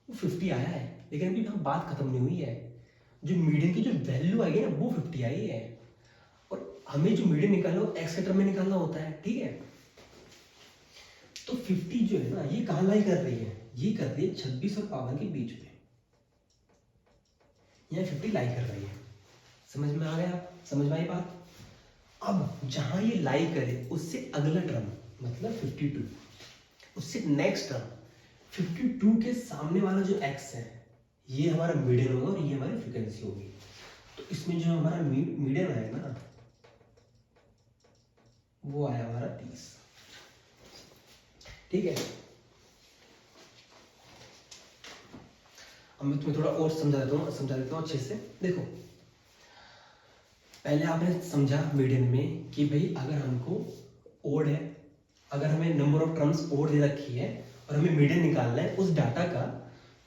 वो 50 आया है, लेकिन अभी हम बात खत्म नहीं हुई है, जो मीडियन की जो वैल्यू आएगी ना वो 50 आई है, और हमें जो मीडियन निकालना हो एक्स के टर्म में निकालना होता है, ठीक है। तो 50 जो है ना ये कहाँ लाई कर रही है, ये कर रही है 26 और 52 के बीच में, यहाँ 50 लाई कर रही है, समझ में आ गया, समझ में आई बात। अब जहां ये लाई करे उससे अगला टर्म मतलब 52, उससे नेक्स्ट टर्म 52 के सामने वाला जो x है ये हमारा मीडियन होगा और ये हमारी फ्रीक्वेंसी होगी। तो इसमें जो हमारा मीडियन आएगा ना वो आया हमारा 30, ठीक है। अब मैं तुम्हें थोड़ा और समझा देता हूँ अच्छे से। देखो, पहले आपने समझा मीडियन में कि भाई अगर हमको ओड है, अगर हमें नंबर ऑफ टर्म्स ओड दे रखी है और हमें मीडियन निकालना है उस डाटा का,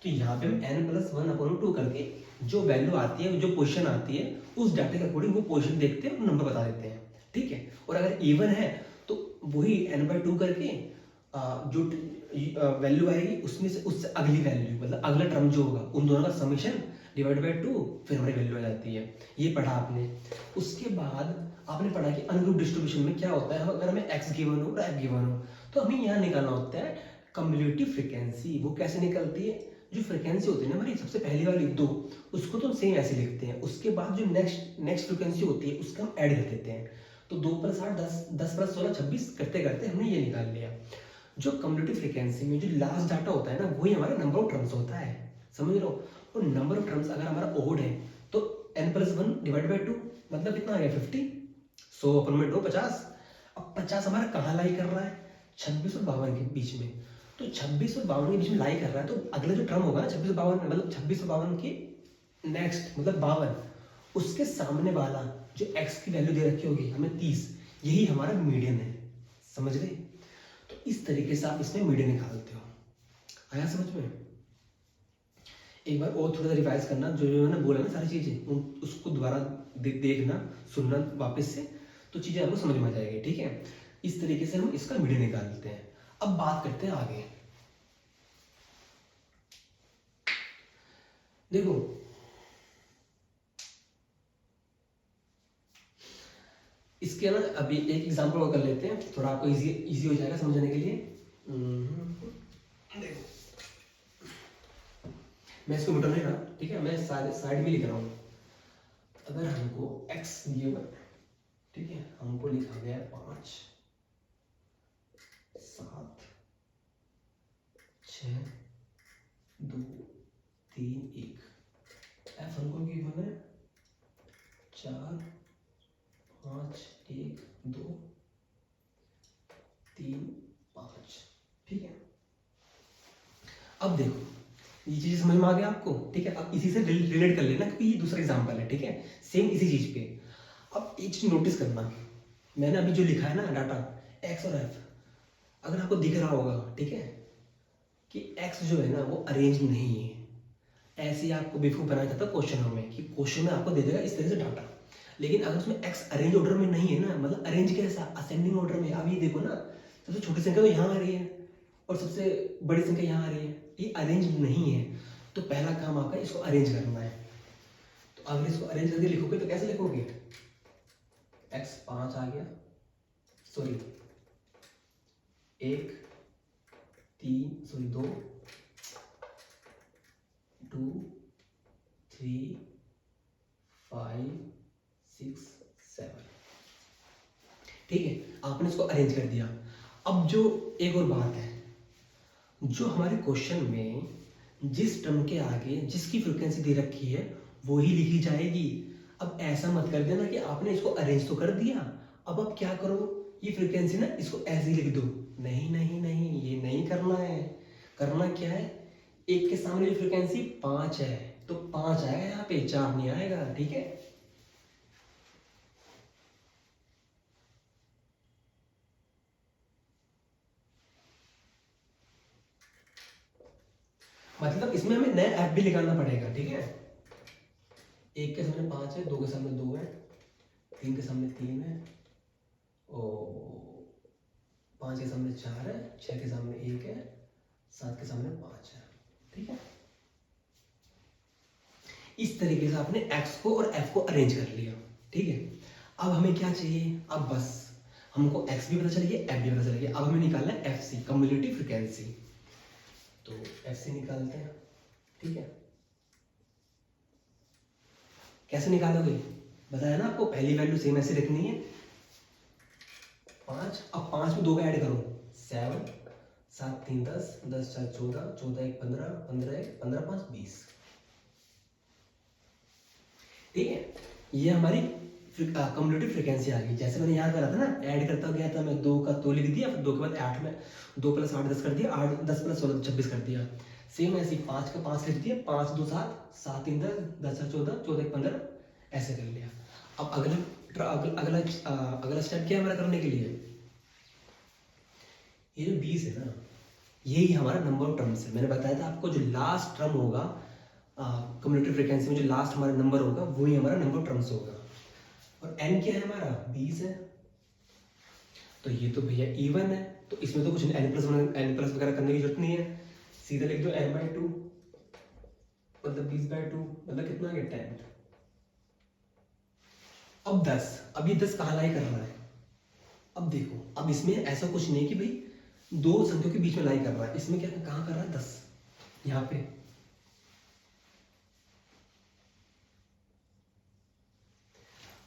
तो यहाँ पे हम n+1/2 करके जो वैल्यू आती है, जो पोजीशन आती है, उस डाटा के अकॉर्डिंग वो पोजीशन देखते हैं और नंबर बता देते हैं, ठीक है। और अगर इवन है तो वही n/2 करके जो वैल्यू आएगी उसमें से उससे अगली वैल्यू, मतलब अगला टर्म जो होगा उन दोनों का समेशन डिवाइड बाय 2, फिर हमारी वैल्यू आ जाती है। ये पढ़ा आपने। उसके बाद आपने पढ़ा कि अनग्रुप डिस्ट्रीब्यूशन में क्या होता है, अगर हमें x गिवन हो और f गिवन हो तो हमें यहाँ निकालना होता है कम्युलेटिव फ्रीक्वेंसी। वो कैसे निकलती है, जो फ्रीक्वेंसी होती है ना हमारी सबसे पहली वाली 2, उसको तो सेम ऐसे लिखते हैं, उसके बाद जो नेक्स्ट फ्रीक्वेंसी होती है उसका हम ऐड कर देते हैं। तो 2 + 8 10, 10 + 16 26 करते करते हमने ये निकाल लिया। जो कम्युलेटिव फ्रीक्वेंसी में जो लास्ट डाटा होता है ना, वही हमारा नंबर ऑफ टर्म्स होता है, समझ लो। और नंबर ऑफ टर्म्स अगर हमारा ओड है तो n+1 डिवाइड बाई 2, मतलब कितना आ गया 50। 100 अपन में 2 50। अब 50 हमारा कहाँ लाई कर रहा है, 26 और 52 के बीच में। तो 26 और 52 के बीच में लाई कर रहा है, तो अगला जो टर्म होगा ना 26 और 52 में, मतलब 26 और 52 के नेक्स्ट मतलब 52, उसके सामने वाला जो x की वैल्यू दे रखी होगी हमें 30, यही हमारा मीडियन है, समझ गए। तो इस तरीके से आप इसमें मीडियन निकालते हो। आया समझ में। एक बार और थोड़ा सा रिवाइज करना, जो जो मैंने बोला ना सारी चीजें, उसको दोबारा देखना सुनना वापस से, तो चीजें आपको समझ में आ जाएगी, ठीक है। इस तरीके से हम इसका मीडियन निकालते हैं। अब बात करते हैं आगे। देखो, इसके ना अभी एक एग्जांपल और कर लेते हैं, थोड़ा आपको इजी हो जाएगा समझने के लिए। देखो, मैं इसको मिटा नहीं रहा, ठीक है, मैं साइड में लिख रहा हूँ। अगर हमको x गिवन, ठीक है, हमको लिखा गया 5 7 6 2 3 1, f हमको गिवन है 4 5 1 2 3 5, ठीक है। अब देखो, ये चीज समझ में आ गया आपको, ठीक है। अब इसी से रिलेट कर लेना, क्योंकि ये दूसरा एग्जांपल है, ठीक है, सेम इसी चीज पे। अब एक चीज नोटिस करना, मैंने अभी जो लिखा है ना डाटा x और f, अगर आपको दिख रहा होगा, ठीक है, कि x जो है ना वो अरेंज नहीं है। ऐसे ही आपको बेवकूफ बनाया जाता है क्वेश्चनों में, कि क्वेश्चन में आपको दे देगा इस तरह से डाटा, लेकिन अगर उसमें x अरेंज ऑर्डर में नहीं है ना, मतलब अरेंज कैसा, असेंडिंग ऑर्डर में। अब ये देखो ना, सबसे छोटी संख्या तो यहाँ आ रही है और सबसे बड़ी संख्या यहाँ आ रही है, ये अरेंज नहीं है। तो पहला काम आपका इसको अरेंज करना है। तो अगर इसको अरेंज करके लिखोगे तो कैसे लिखोगे, x 5 आ गया, सॉरी 1 3 सॉरी 2 2 3 5 6 7, ठीक है, आपने इसको अरेंज कर दिया। अब जो एक और बात है, जो हमारे क्वेश्चन में जिस टर्म के आगे जिसकी फ्रीक्वेंसी दे रखी है वो ही लिखी जाएगी। अब ऐसा मत कर देना कि आपने इसको अरेंज तो कर दिया, अब आप क्या करो, ये फ्रीक्वेंसी ना इसको ऐसे ही लिख दो। नहीं नहीं नहीं, ये नहीं करना है। करना क्या है, एक के सामने जो फ्रीक्वेंसी 5 है तो 5 आएगा यहाँ पे, 4 नहीं आएगा, ठीक है। मतलब इसमें हमें नया ऐप भी निकालना पड़ेगा, ठीक है। एक के सामने 5 है, 2 के सामने 2 है, 3 के सामने 3 है, और 5 के सामने 4 है, 6 के सामने 1 है, 7 के सामने 5 है, ठीक है। इस तरीके से आपने x को और f को अरेंज कर लिया, ठीक है। अब हमें क्या चाहिए, अब बस हमको x भी पता चल गया, f भी पता चल गया। अब हमें निकालना है fc, कम्युलेटिव फ्रीक्वेंसी। तो fc निकालते हैं, ठीक है। कैसे निकालोगे, बताया ना आपको, पहली वैल्यू सेम ऐसे रखनी है 5। अब 5 में 2 का ऐड करो, 7 7 3 10 10 4 14 14 1 15 15 1 15 5 20, ठीक है। ये हमारी कम्युलेटिव फ्रीक्वेंसी आ गई। जैसे मैंने यहाँ करा था ना, ऐड करता गया था, मैं 2 का 2 लिख दिया, फिर 2 के बाद 8 में 2 + 8 10 कर दिया, 8 10 + 16 26 कर दिया, सेम ऐसे 5 का 5 लिख दिया, 5 2 7, 7 3 10, 10 14, 14 1 15, ऐसे कर लिया। अब अगला स्टेप क्या है हमारा करने के लिए? ये जो 20 है ना, यही हमारा नंबर ऑफ टर्म्स है। मैंने बताया था आपको जो लास्ट टर्म होगा कम्युलेटिव फ्रीक्वेंसी में, जो लास्ट हमारा नंबर होगा वही हमारा नंबर ऑफ टर्म्स होगा। और n क्या है हमारा? 20 है। तो ये तो भैया इवन है, तो इसमें तो कुछ n प्लस वगैरह करने की जरूरत नहीं है, सीधा लिख दो n/2, मतलब 20/2, मतलब कितना गया 10। अब 10, अब ये 10 कहाँ लाई कर रहा है? अब देखो, अब इसमें ऐसा कुछ नहीं है कि भाई दो संख्याओं के बीच में लाई कर रहा है, इसमें क्या कहाँ कर रहा है? 10 यहाँ पे।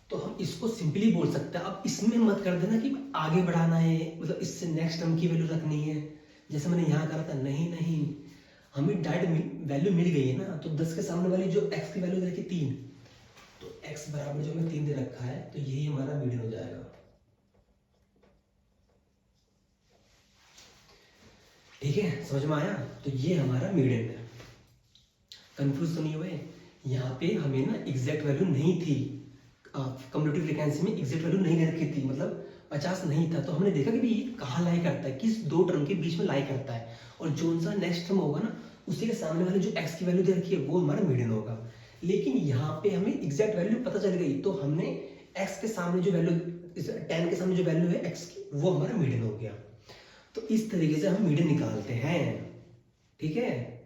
तो हम इसको सिंपली बोल सकते हैं। अब इसमें मत कर देना कि आगे बढ़ाना है, मतलब इससे नेक्स्ट टर्म की वैल्यू रखनी है, जैसे मैंने यहाँ करा था। नहीं नहीं, हमें डायरेक्ट वैल्यू मिल गई है ना, तो 10 के सामने वाली जो x की वैल्यू दे रखी 3, तो x बराबर जो हमें 3 दे रखा है, तो यही हमारा मीडियन हो जाएगा। ठीक है, समझ में आया? तो ये हमारा मीडियन है। कंफ्यूज तो नहीं हुए? यहाँ पे हमें ना एग्जैक्ट वैल्यू नहीं थी, कम्युलेटिव फ्रीक्वेंसी में एग्जैक्ट वैल्यू नहीं दे रखी थी, मतलब 50 नहीं था। तो हमने देखा कि ये कहाँ लाई करता है, किस दो टर्म के बीच में लाई करता है, और जो सा नेक्स्ट टर्म होगा ना, उसी के सामने वाले जो x की वैल्यू दे रखी है वो हमारा मीडियन होगा। लेकिन यहाँ पे हमें एग्जैक्ट वैल्यू पता चल गई, तो हमने x के सामने जो वैल्यू, 10 के सामने जो वैल्यू है x की, वो हमारा मीडियन हो गया। तो इस तरीके से हम मीडियन निकालते हैं। ठीक है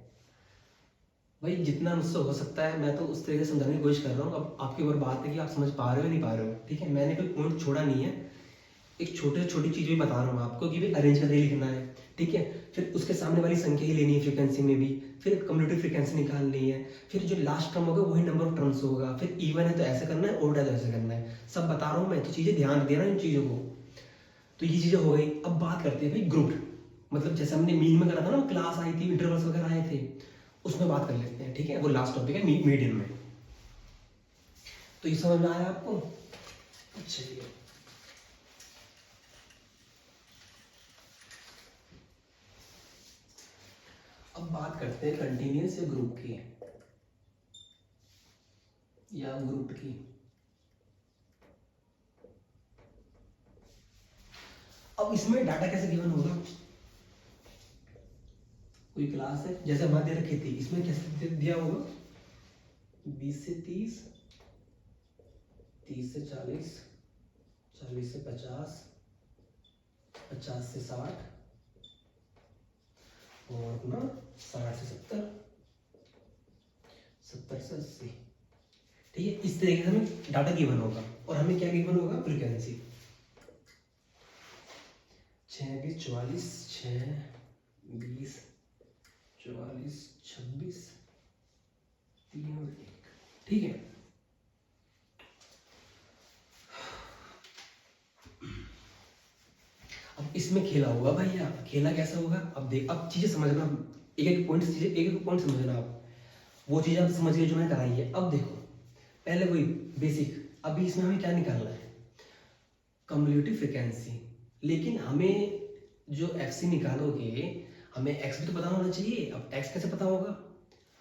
भाई, जितना मुझसे हो सकता है मैं तो उस तरीके से समझाने की कोशिश कर रहा हूँ। अब आपके ऊपर बात है कि आप समझ पा रहे हो नहीं पा रहे हो। ठीक है, मैंने कोई पॉइंट छोड़ा नहीं है, एक छोटी छोटी चीज़ भी बता रहा हूँ आपको कि भाई अरेंज करके लिखना है। ठीक है, फिर उसके सामने वाली संख्या ही लेनी है फ्रीक्वेंसी में भी, फिर कम्युलेटिव फ्रीक्वेंसी निकालनी है, फिर जो लास्ट टर्म होगा वही नंबर ऑफ टर्म्स होगा, फिर इवन है तो ऐसे करना है, ओड है तो ऐसे करना है। सब बता रहा हूँ मैं, तो चीज़ें ध्यान देना इन चीज़ों को। तो ये चीज़ें हो गई। अब बात करते हैं भाई ग्रुप, मतलब जैसे हमने मीन में करा था ना, क्लास आई थी, इंटरवल्स वगैरह आए थे, उसमें बात कर लेते हैं। ठीक है, वो लास्ट टॉपिक है मीडियन में। तो ये समझ में आया आपको? अच्छा जी, अब बात करते हैं कंटिन्यूअस या ग्रुप की, या ग्रुप की। अब इसमें डाटा कैसे गिवन होगा? कोई क्लास है जैसे हमारे दे रखी थी, इसमें कैसे दिया होगा? 20 से 30, 30 से 40, 40 से 50, 50 से 60, और अपना 60 से 70, 70 से 80। ठीक है, इस तरीके से हमें डाटा गिवन होगा। और हमें क्या गिवन होगा? फ्रीक्वेंसी। 6 20 44, 6 20 44 26, 3 और 1। ठीक है, अब इसमें खेला होगा भैया। खेला कैसा होगा? अब देख, अब चीजें समझना, एक एक पॉइंट, चीजें एक एक पॉइंट समझना। आप वो चीजें आप समझ गए जो मैंने कराई है। अब देखो, पहले वही बेसिक, अभी इसमें हमें क्या निकालना है? Cumulative frequency. लेकिन हमें जो FC निकालोगे, हमें x भी तो पता होना चाहिए। अब x कैसे पता होगा?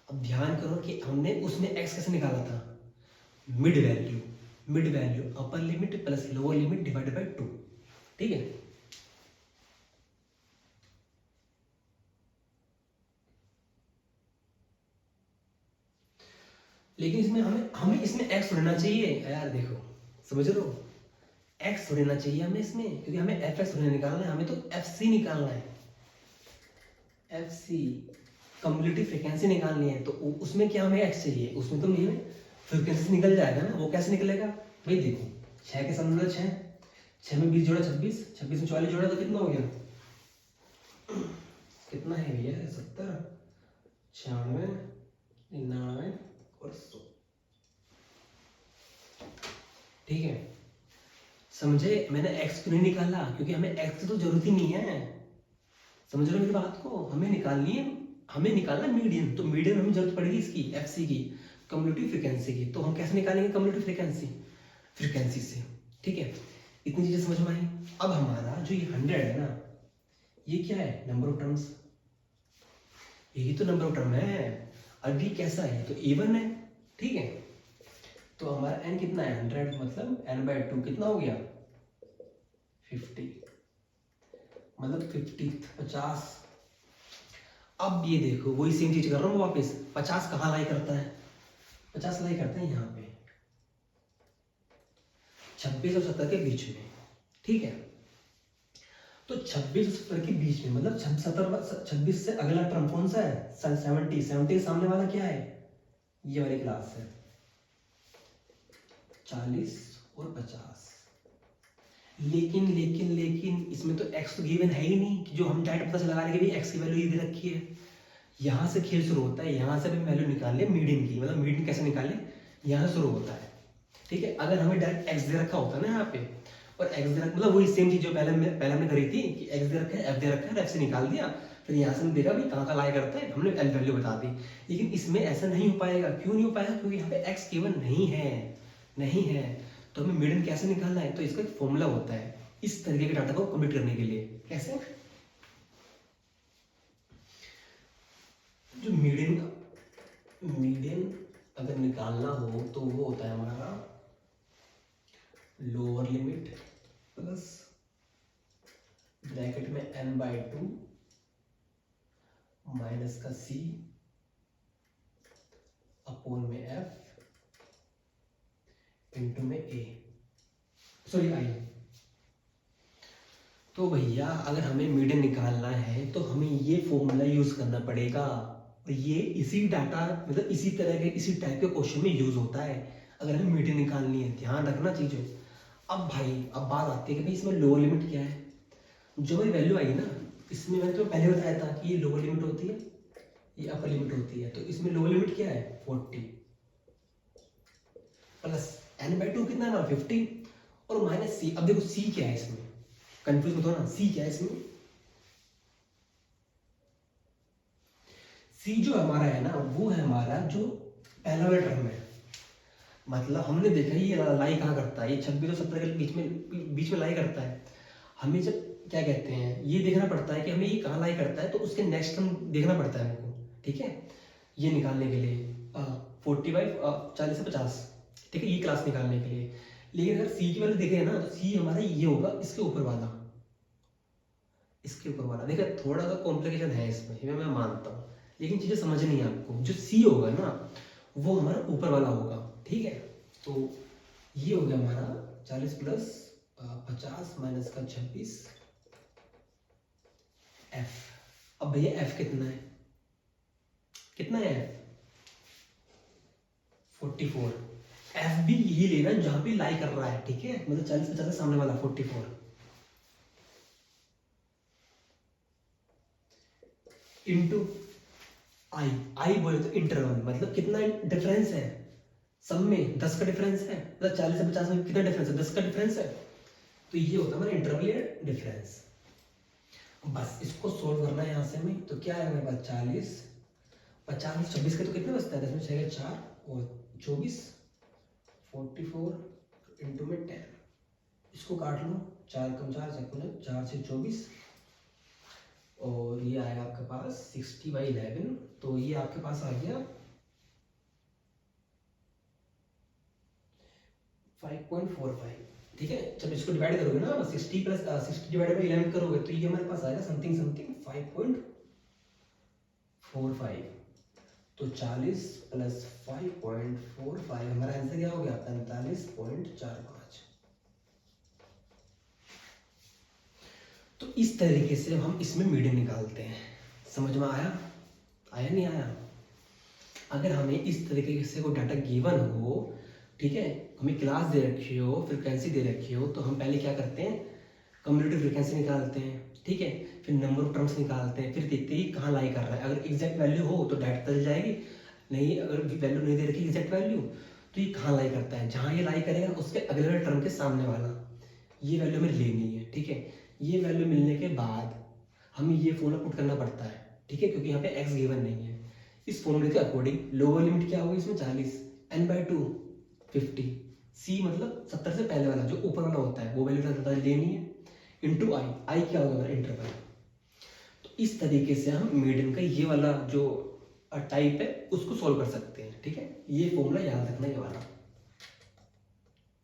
अब ध्यान करो कि हमने उसमें x कैसे निकाला था? Mid value, mid value upper limit plus lower limit divided by 2। ठीक है, लेकिन इसमें हमें इसमें x होना चाहिए यार। देखो, समझ रहे हो? x होना चाहिए हमें इसमें, क्योंकि हमें fx निकालना है, हमें तो fc निकालना है। fc कम्युलेटिव फ्रीक्वेंसी निकालनी है, तो उसमें क्या हमें x चाहिए? उसमें तो नहीं, फ्रीक्वेंसी निकल जाएगा ना। वो कैसे निकलेगा भाई? देखो, 6 के सामने 6, 6 में 20 जोड़ा 26, 26 में 44 जोड़ा, तो कितना हो गया? कितना है भैया? 70, 96, 99 और 100। ठीक है, समझे? मैंने x क्यों नहीं निकाला? क्योंकि हमें x की तो जरूरत ही नहीं है। समझ रहे हो मेरी बात को? हमें निकालनी है, हमें निकालना मीडियन। तो मीडियन हमें जरूरत पड़ेगी इसकी, FC की, कम्युलेटिव फ्रीक्वेंसी की। तो हम कैसे निकालेंगे कम्युलेटिव फ्रीक्वेंसी? फ्रीक्वेंसी से। ठीक है, इतनी चीजें समझ में आई। अब हमारा जो ये 100 है ना, ये क्या है? Number of terms. यही तो नंबर ऑफ टर्म है। अभी कैसा है तो इवन है, ठीक है। तो हमारा n कितना है 100, मतलब n/2 कितना हो गया 50, मतलब 50। अब ये देखो वही सेम चीज कर रहा हूँ वापस। 50 कहाँ लाई करता है, 50 लाई करता है यहाँ पे 26 और 70 के बीच में, ठीक है। तो 26 और 70 के बीच में मतलब 26 से अगला टर्म कौन सा है 70 के सामने वाला क्या है, ये वाली क्लास है 40 और 50। लेकिन लेकिन लेकिन इसमें तो x तो गिवन है ही नहीं कि जो हम डायरेक्ट पता लगा लेंगे भाई x की वैल्यू ये दे रखी है। यहाँ से खेल शुरू होता है, यहाँ से भी वैल्यू निकाल ले मीडियन की, मतलब मीडियन कैसे निकाले, यहाँ शुरू होता है, ठीक है। अगर हमें डायरेक्ट x दे रखा होता है ना यहाँ पे, और x दे रखा मतलब वही सेम चीज जो पहले हमने करी थी कि x दे रखा है f दे रखा है, f से निकाल दिया, फिर यहाँ से देखा भाई कहाँ का लाया करता है, हमने l वैल्यू बता दी। लेकिन इसमें ऐसा नहीं हो पाएगा, क्यों नहीं हो पाएगा, क्योंकि यहाँ पे x गिवन नहीं है। तो हमें मीडियन कैसे निकालना है, तो इसका एक फॉर्मूला होता है इस तरीके के डाटा को कंप्लीट करने के लिए। कैसे, जो मीडियन अगर निकालना हो तो वो होता है हमारा लोअर लिमिट प्लस ब्रैकेट में n/2 माइनस का c अपोन में f इंटू में a, सॉरी i। तो भैया अगर हमें मीडियन निकालना है तो हमें ये फॉर्मूला यूज करना पड़ेगा, और ये इसी डाटा मतलब इसी तरह के इसी टाइप के क्वेश्चन में यूज होता है अगर हमें मीडियन निकालनी है, ध्यान रखना चीजों। अब भाई अब बात आती है कि भाई इसमें लोअर लिमिट क्या है। जो भाई वैल्यू आई ना, इसमें मैंने तो पहले बताया था कि ये लोअर लिमिट होती है, ये अपर लिमिट होती है। तो इसमें लोअर लिमिट क्या है 40 प्लस n/2 कितना है 50 और माइनस c। अब देखो c क्या है इसमें, कंफ्यूज मत हो ना, c क्या है इसमें, c जो हमारा है ना वो है हमारा जो पहला वाला टर्म है। मतलब हमने देखा ये लाई कहाँ करता है, ये 26 और 70 के बीच में लाई करता है। हमें जब क्या कहते हैं ये देखना पड़ता है कि हमें ये कहाँ लाई करता है, तो उसके नेक्स्ट टर्म देखना पड़ता है हमको, ठीक है। ये निकालने के लिए 40 से 50, ठीक है, ये क्लास निकालने के लिए। लेकिन अगर सी की वैल्यू देखें ना तो सी हमारा ये होगा इसके ऊपर वाला, देखा थोड़ा सा कॉम्प्लिकेशन है इसमें, ये मैं मानता हूँ, लेकिन चीजें समझनी है आपको। जो सी होगा ना वो हमारा ऊपर वाला होगा, ठीक है। तो ये हो गया हमारा 40 प्लस 50 माइनस का 26 f। अब भैया f कितना है f 44। f भी यही लेना जहां पे लाई कर रहा है, ठीक है, मतलब 40-50 से सामने वाला 44 इंटू आई बोले तो इंटरवल, मतलब कितना डिफरेंस है, सब में 10 का डिफरेंस है, मतलब 40 से 50 में कितना डिफरेंस है 10 का डिफरेंस है। तो ये होता है हमारा इंटरवल या डिफरेंस। बस इसको सोल्व करना है यहाँ से हमें, तो क्या है हमारे पास 40 50 26 के तो कितना बचता है 10 में 6 4 और 24 44 इंटू में 10, इसको काट लो 4 कम 4 4 से 24 और ये आएगा आपके पास 60/11। तो ये आपके पास आ गया 5.45, ठीक है। जब इसको डिवाइड करोगे ना 60 प्लस 60 डिवाइडेड बाई 11 करोगे तो ये हमारे पास आएगा समथिंग 5.45। तो 40 प्लस 5.45 हमारा आंसर क्या हो गया 45.45। तो इस तरीके से हम इसमें मीडियन निकालते हैं। समझ में आया नहीं आया? अगर हमें इस तरीके से कोई डाटा गिवन हो, ठीक है, हमें क्लास दे रखी हो, फ्रीक्वेंसी दे रखी हो, तो हम पहले क्या करते हैं कम्यूटेटिव फ्रीक्वेंसी निकालते हैं, ठीक है, फिर नंबर ऑफ टर्म्स निकालते हैं, फिर देखते हैं कहाँ लाई कर रहा है। अगर एग्जैक्ट वैल्यू हो तो डायरेक्ट चल जाएगी, नहीं अगर वैल्यू नहीं दे रखी एग्जैक्ट वैल्यू तो ये कहाँ लाई करता है, जहाँ ये लाई करेगा उसके अगले वाले टर्म के सामने वाला, ये वैल्यू हमें लेनी है, ठीक है। ये वैल्यू मिलने के बाद हमें ये फॉर्मूला पुट करना पड़ता है, ठीक है, क्योंकि यहाँ पे एक्स गिवन नहीं है। इस फॉर्मूले के अकॉर्डिंग लोअर लिमिट क्या होगी इसमें 40, n/2 50, c मतलब 70 से पहले वाला जो ऊपर वाला होता है वो वैल्यू लेनी है, इंटू आई क्या होगा हमारा इंटरवल। तो इस तरीके से हम मीडियन का ये वाला जो टाइप है उसको सॉल्व कर सकते हैं। ठीक है, ये फॉर्मूला याद रखना ये वाला,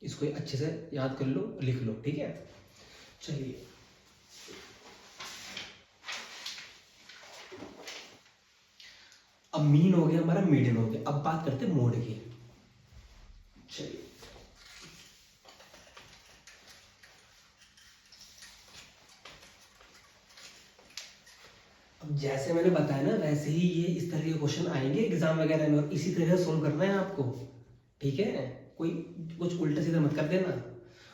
इसको अच्छे से याद कर लो, लिख लो। ठीक है, चलिए अब मीन हो गया हमारा, मीडियन हो गया, अब बात करते हैं मोड की। चलिए अब जैसे मैंने बताया ना वैसे ही ये इस तरह के क्वेश्चन आएंगे एग्जाम वगैरह में, और इसी तरह सोल्व करना है आपको। ठीक है, कोई कुछ उल्टा सीधा मत कर देना।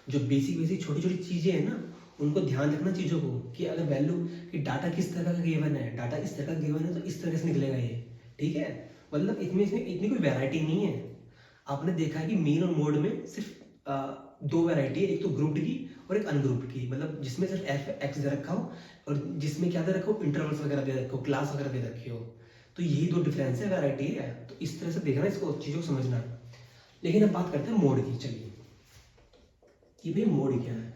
जो बेसिक बेसिक छोटी छोटी चीजें हैं ना उनको ध्यान रखना चीजों को, कि अगर वैल्यू कि डाटा किस तरह का गिवन है, डाटा इस तरह का गिवन है तो इस तरह से निकलेगा ये। ठीक है, मतलब इसमें इतनी कोई वैरायटी नहीं है। आपने देखा है कि मीन और मोड में सिर्फ दो वैरायटी है, एक तो ग्रुप्ड की और एक अनग्रुप्ड की, मतलब जिसमें सिर्फ एफ एक्स दे रखा हो और जिसमें क्या दे रखा हो, इंटरवल्स वगैरह दे रखे हो, क्लास वगैरह दे रखी हो। तो यही दो डिफरेंस है, वैरायटी है। तो इस तरह से देखना, इसको चीज़ों को समझना। लेकिन अब बात करते हैं मोड की। चलिए कि भाई मोड क्या है।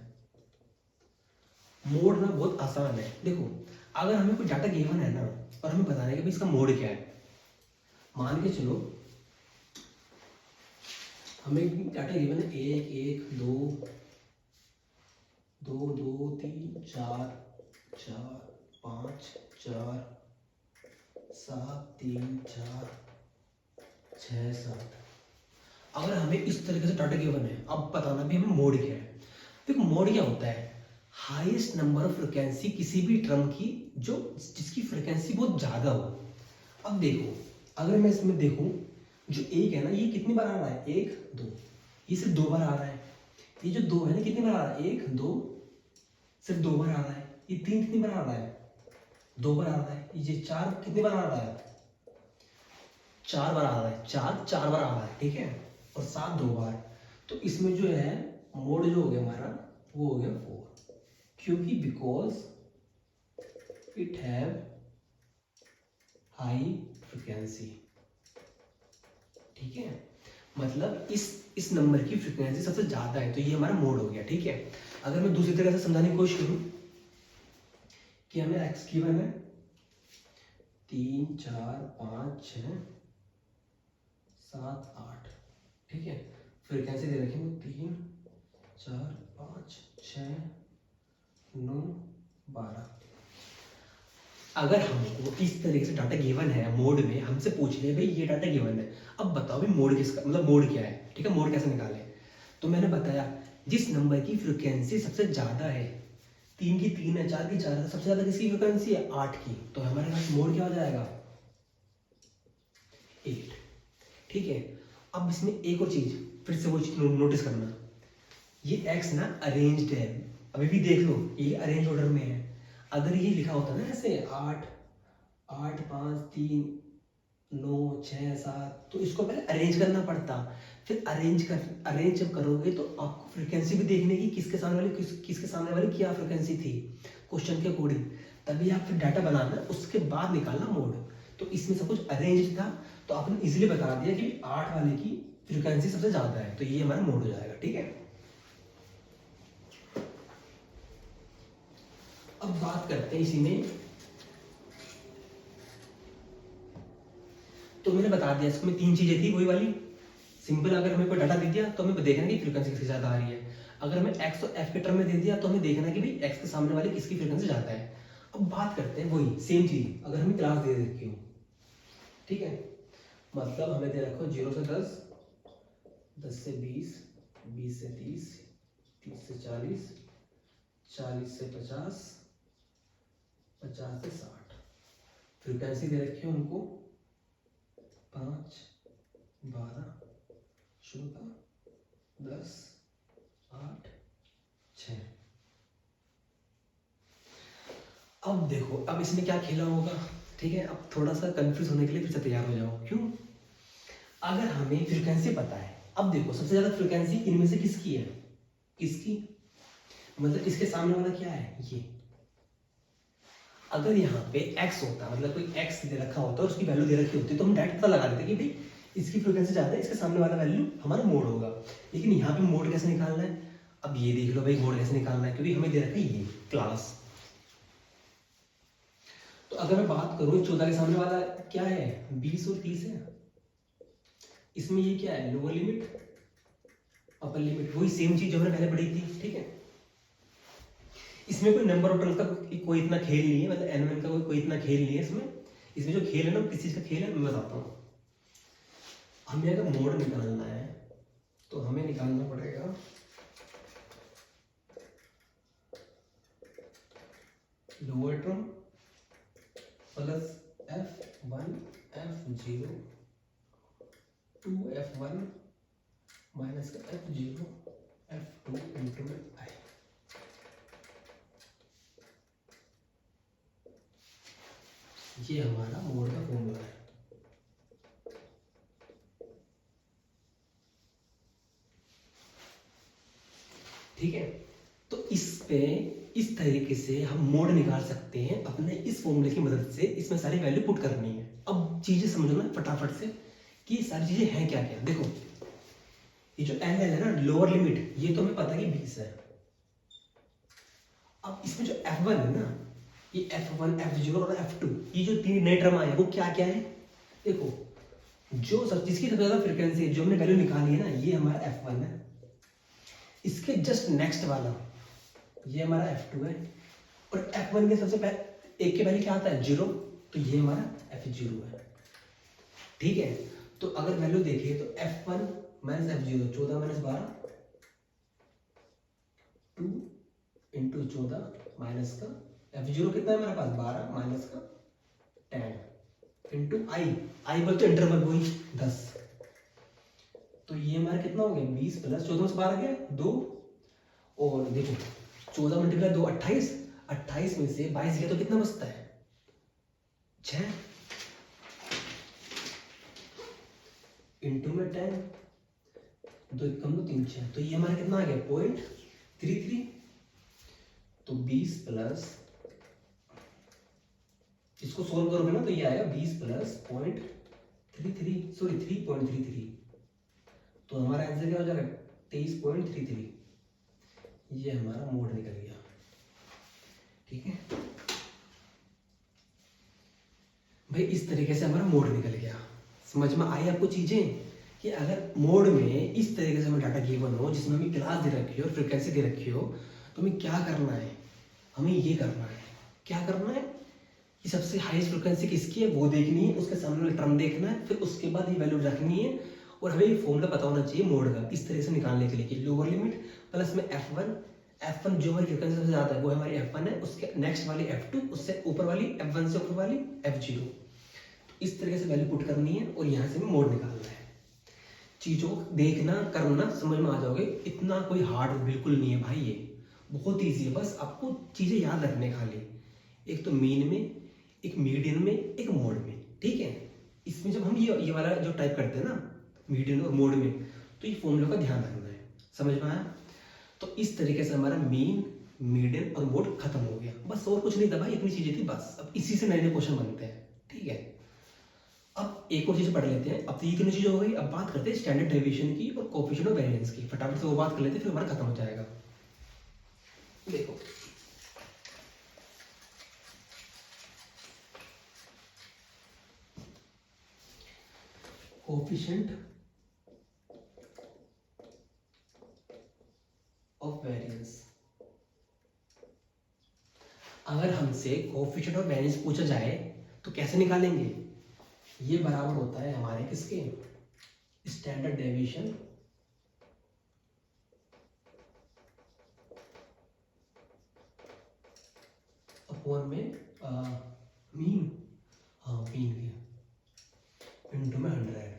मोड ना बहुत आसान है। देखो अगर हमें कोई डाटा गिवन है ना और हमें बताना है कि भाई इसका मोड क्या है, मान के चलो हमें डाटा गिवन है 1 1 2 2 2 3 4 4 5 4 7 3 4 6 7। अगर हमें इस तरीके से डाटा गिवन है, अब बताना भी हमें मोड क्या है। देखो मोड क्या होता है, हाईएस्ट नंबर ऑफ फ्रिक्वेंसी किसी भी टर्म की जो जिसकी फ्रिक्वेंसी बहुत ज्यादा हो। अब देखो अगर मैं इसमें देखूं, जो एक है ना ये कितनी बार आ रहा है, 1 2, ये सिर्फ 2 बार आ रहा है। ये जो 2 है ना कितनी बार आ रहा है, 1 2 सिर्फ 2 बार आ रहा है। ये 3 कितनी बार आ रहा है, 2 बार आ रहा है। ये 4 कितनी बार आ रहा है, 4 बार आ रहा है। 4 बार आ रहा है। ठीक है, और 7 2 बार। तो इसमें जो है मोड जो हो गया हमारा वो हो गया 4, क्योंकि because it have high frequency. ठीक है, मतलब इस नंबर की फ्रिक्वेंसी सबसे ज्यादा है, तो ये हमारा मोड हो गया। ठीक है, अगर मैं दूसरी तरह से समझाने की कोशिश करूं कि हमें एक्स गिवन है 3 4 5 6 7 8। ठीक है, फ्रिक्वेंसी दे रखी है 3 4 5 6 9 12। अगर हमको इस तरीके से डाटा गिवन है मोड में, हमसे पूछ ले भाई ये डाटा गिवन है, अब बताओ भाई मोड किसका, मतलब मोड क्या है। ठीक है, मोड कैसे निकाले। तो मैंने बताया जिस नंबर की फ्रिक्वेंसी सबसे ज्यादा है, 3 की 3 है, 4 की 4 है, सबसे ज्यादा किसकी फ्रिक्वेंसी है, 8 की, तो हमारे पास मोड क्या हो जाएगा, 8। ठीक है, अब इसमें एक और चीज, फिर से वो चीज नोटिस करना, ये एक्स ना अरेंज्ड है। अभी भी देख लो ये अरेंज ऑर्डर में है। अगर ये लिखा होता ना ऐसे 8 8 5 3 9 6 7, तो इसको पहले अरेंज करना पड़ता। फिर अरेंज जब करोगे तो आपको फ्रिक्वेंसी भी देखने की, किसके सामने वाली किसके सामने वाली क्या फ्रिक्वेंसी थी क्वेश्चन के अकॉर्डिंग, तभी आप फिर डाटा बनाना, उसके बाद निकालना मोड। तो इसमें सब कुछ अरेंज था, तो आपने इजीली बता दिया कि 8 वाले की फ्रिक्वेंसी सबसे ज्यादा है, तो ये हमारा मोड हो जाएगा। ठीक है, अब बात करते हैं इसी में। तो मैंने बता दिया इसमें 3 चीजें थी वही वाली सिंपल। अगर हमें कोई डाटा दे दिया तो हमें देखना कि फ्रीक्वेंसी किसकी ज्यादा आ रही है। अगर हमें एक्स और एफ के टर्म में दे दिया तो हमें देखना कि भाई एक्स के सामने वाले किसकी फ्रीक्वेंसी ज्यादा है। अब बात करते हैं वही सेम चीज, अगर हमें क्लास दे रखी हो, ठीक है, मतलब हमें दे रखो 0 से 10, 10 से 20, 20 से 30, 30 से 40, 40 से 50, 50 से 60। फ्रीक्वेंसी दे रखी है उनको 5 12 14 10 8 6। अब देखो अब इसमें क्या खेला होगा। ठीक है, अब थोड़ा सा कंफ्यूज होने के लिए फिर से तैयार हो जाओ। क्यों, अगर हमें फ्रीक्वेंसी पता है, अब देखो सबसे ज्यादा फ्रीक्वेंसी इनमें से किसकी है, किसकी, मतलब इसके सामने वाला क्या है ये। अगर यहाँ पे x होता, मतलब कोई x दे रखा होता और उसकी वैल्यू दे रखी होती, तो हम डायरेक्ट पता लगा देते कि भाई इसकी फ्रीक्वेंसी ज्यादा है, इसके सामने वाला वैल्यू हमारा मोड होगा। लेकिन यहाँ पे मोड कैसे निकालना है, अब ये देख लो भाई मोड कैसे निकालना है, क्योंकि हमें दे रखा है ये क्लास। अगर मैं बात करूँ 14 के सामने वाला क्या है, 20 और 30 है, इसमें ये क्या है, लोअर लिमिट अपर लिमिट, वही सेम चीज जो हमने पहले पढ़ी थी, ठीक है। इसमें कोई नंबर ऑफ टर्म्स का कोई इतना खेल नहीं है, मतलब एन का कोई इतना खेल नहीं है इसमें जो खेल है ना, किस चीज का खेल है मैं बताता हूँ। हमें अगर मोड निकालना है तो हमें निकालना पड़ेगा lower term plus F1 F0 2F1 minus का F0 F2 इंटू में I। ये हमारा मोड का फॉर्मूला है, ठीक है। तो इस पे इस तरीके से हम मोड निकाल सकते हैं अपने इस फॉर्मूले की मदद से। इसमें सारी वैल्यू पुट करनी है। अब चीजें समझना फटाफट से कि ये सारी चीजें हैं क्या क्या। देखो ये जो एल है ना, लोअर लिमिट, ये तो हमें पता है कि 20 है। अब इसमें जो F1 है ना, ये F1 F0 और F2, ये जो तीन नए टर्म आए वो क्या क्या है। देखो जो सब जिसकी सबसे ज्यादा फ्रीक्वेंसी जो हमने वैल्यू निकाली है ना, ये हमारा F1 है। इसके जस्ट नेक्स्ट वाला ये हमारा F2 है, और F1 के सबसे पहले एक के पहले क्या आता है 0, तो ये हमारा F0 है, ठीक है। तो अगर वैल्यू देखें तो F1 minus F0 14 minus 12 2 into 14 minus का F0 कितना है हमारे पास 12 माइनस का 10 इंटू आई बोलते इंटरवल वही 10। तो ये हमारा कितना हो गया 20 प्लस 14 से 12 गया 2, और देखो 14 मल्टीप्लाई 2 28, 28 में से 22 गया तो कितना बचता है 6 इंटू में 10, 2 कम 2 3 6, तो ये हमारा कितना आ गया 0.33। तो 20 प्लस इसको सोल्व करोगे ना तो ये आएगा 20 प्लस 0.33 सॉरी 3.33। तो हमारा आंसर क्या हो जाएगा 23.33। ये हमारा मोड निकल गया, ठीक है भाई। इस तरीके से हमारा मोड निकल गया। समझ में आई आपको चीजें कि अगर मोड में इस तरीके से हमें डाटा गिवन हो जिसमें हमें क्लास दे रखी हो और फ्रीक्वेंसी दे रखी हो, तो हमें क्या करना है, हमें ये करना है, क्या करना है कि सबसे हाईएस्ट फ्रीक्वेंसी किसकी है वो देखनी है, उसके सामने वाला टर्म देखना है, फिर उसके बाद ये वैल्यू रखनी है, और हमें ये फॉर्मूला पता होना चाहिए मोड का इस तरह से निकालने के लिए कि लोअर लिमिट प्लस में F1 जो हमारी फ्रीक्वेंसी सबसे ज्यादा है वो हमारी F1 है, उसके नेक्स्ट वाली F2, उससे ऊपर वाली F1 से ऊपर वाली F0। इस तरीके से वैल्यू पुट करनी है और यहाँ से हमें मोड निकालना है। चीजों को देखना करना समझ में आ जाओगे, इतना कोई हार्ड बिल्कुल नहीं है भाई, ये बहुत ईजी है। बस आपको चीजें याद रखने खाली, एक तो मीन में, एक मीडियन में, एक मोड में, ठीक है। इसमें जब हम ये वाला जो टाइप करते हैं ना मीडियन और मोड में, तो ये फॉर्मूला का ध्यान रखना है। समझ में आया। तो इस तरीके से हमारा मीन मीडियन और मोड खत्म हो गया, बस और कुछ नहीं था भाई, इतनी चीजें थी बस। अब इसी से नए नए क्वेश्चन बनते हैं, ठीक है। अब एक और चीज पढ़ लेते हैं। अब तो ये तीनों चीजें हो गई, अब बात करते हैं स्टैंडर्ड डेविएशन की और कोएफिशिएंट ऑफ वेरिएंस की। फटाफट से वो बात कर लेते हैं, फिर हमारा खत्म हो जाएगा। देखो कोएफिशिएंट ऑफ वेरिएंस, अगर हमसे कोएफिशिएंट ऑफ वेरिएंस पूछा जाए तो कैसे निकालेंगे। ये बराबर होता है हमारे किसके, स्टैंडर्ड डेविएशन अपॉन में मीन, हाँ मीन के इनटू में 100।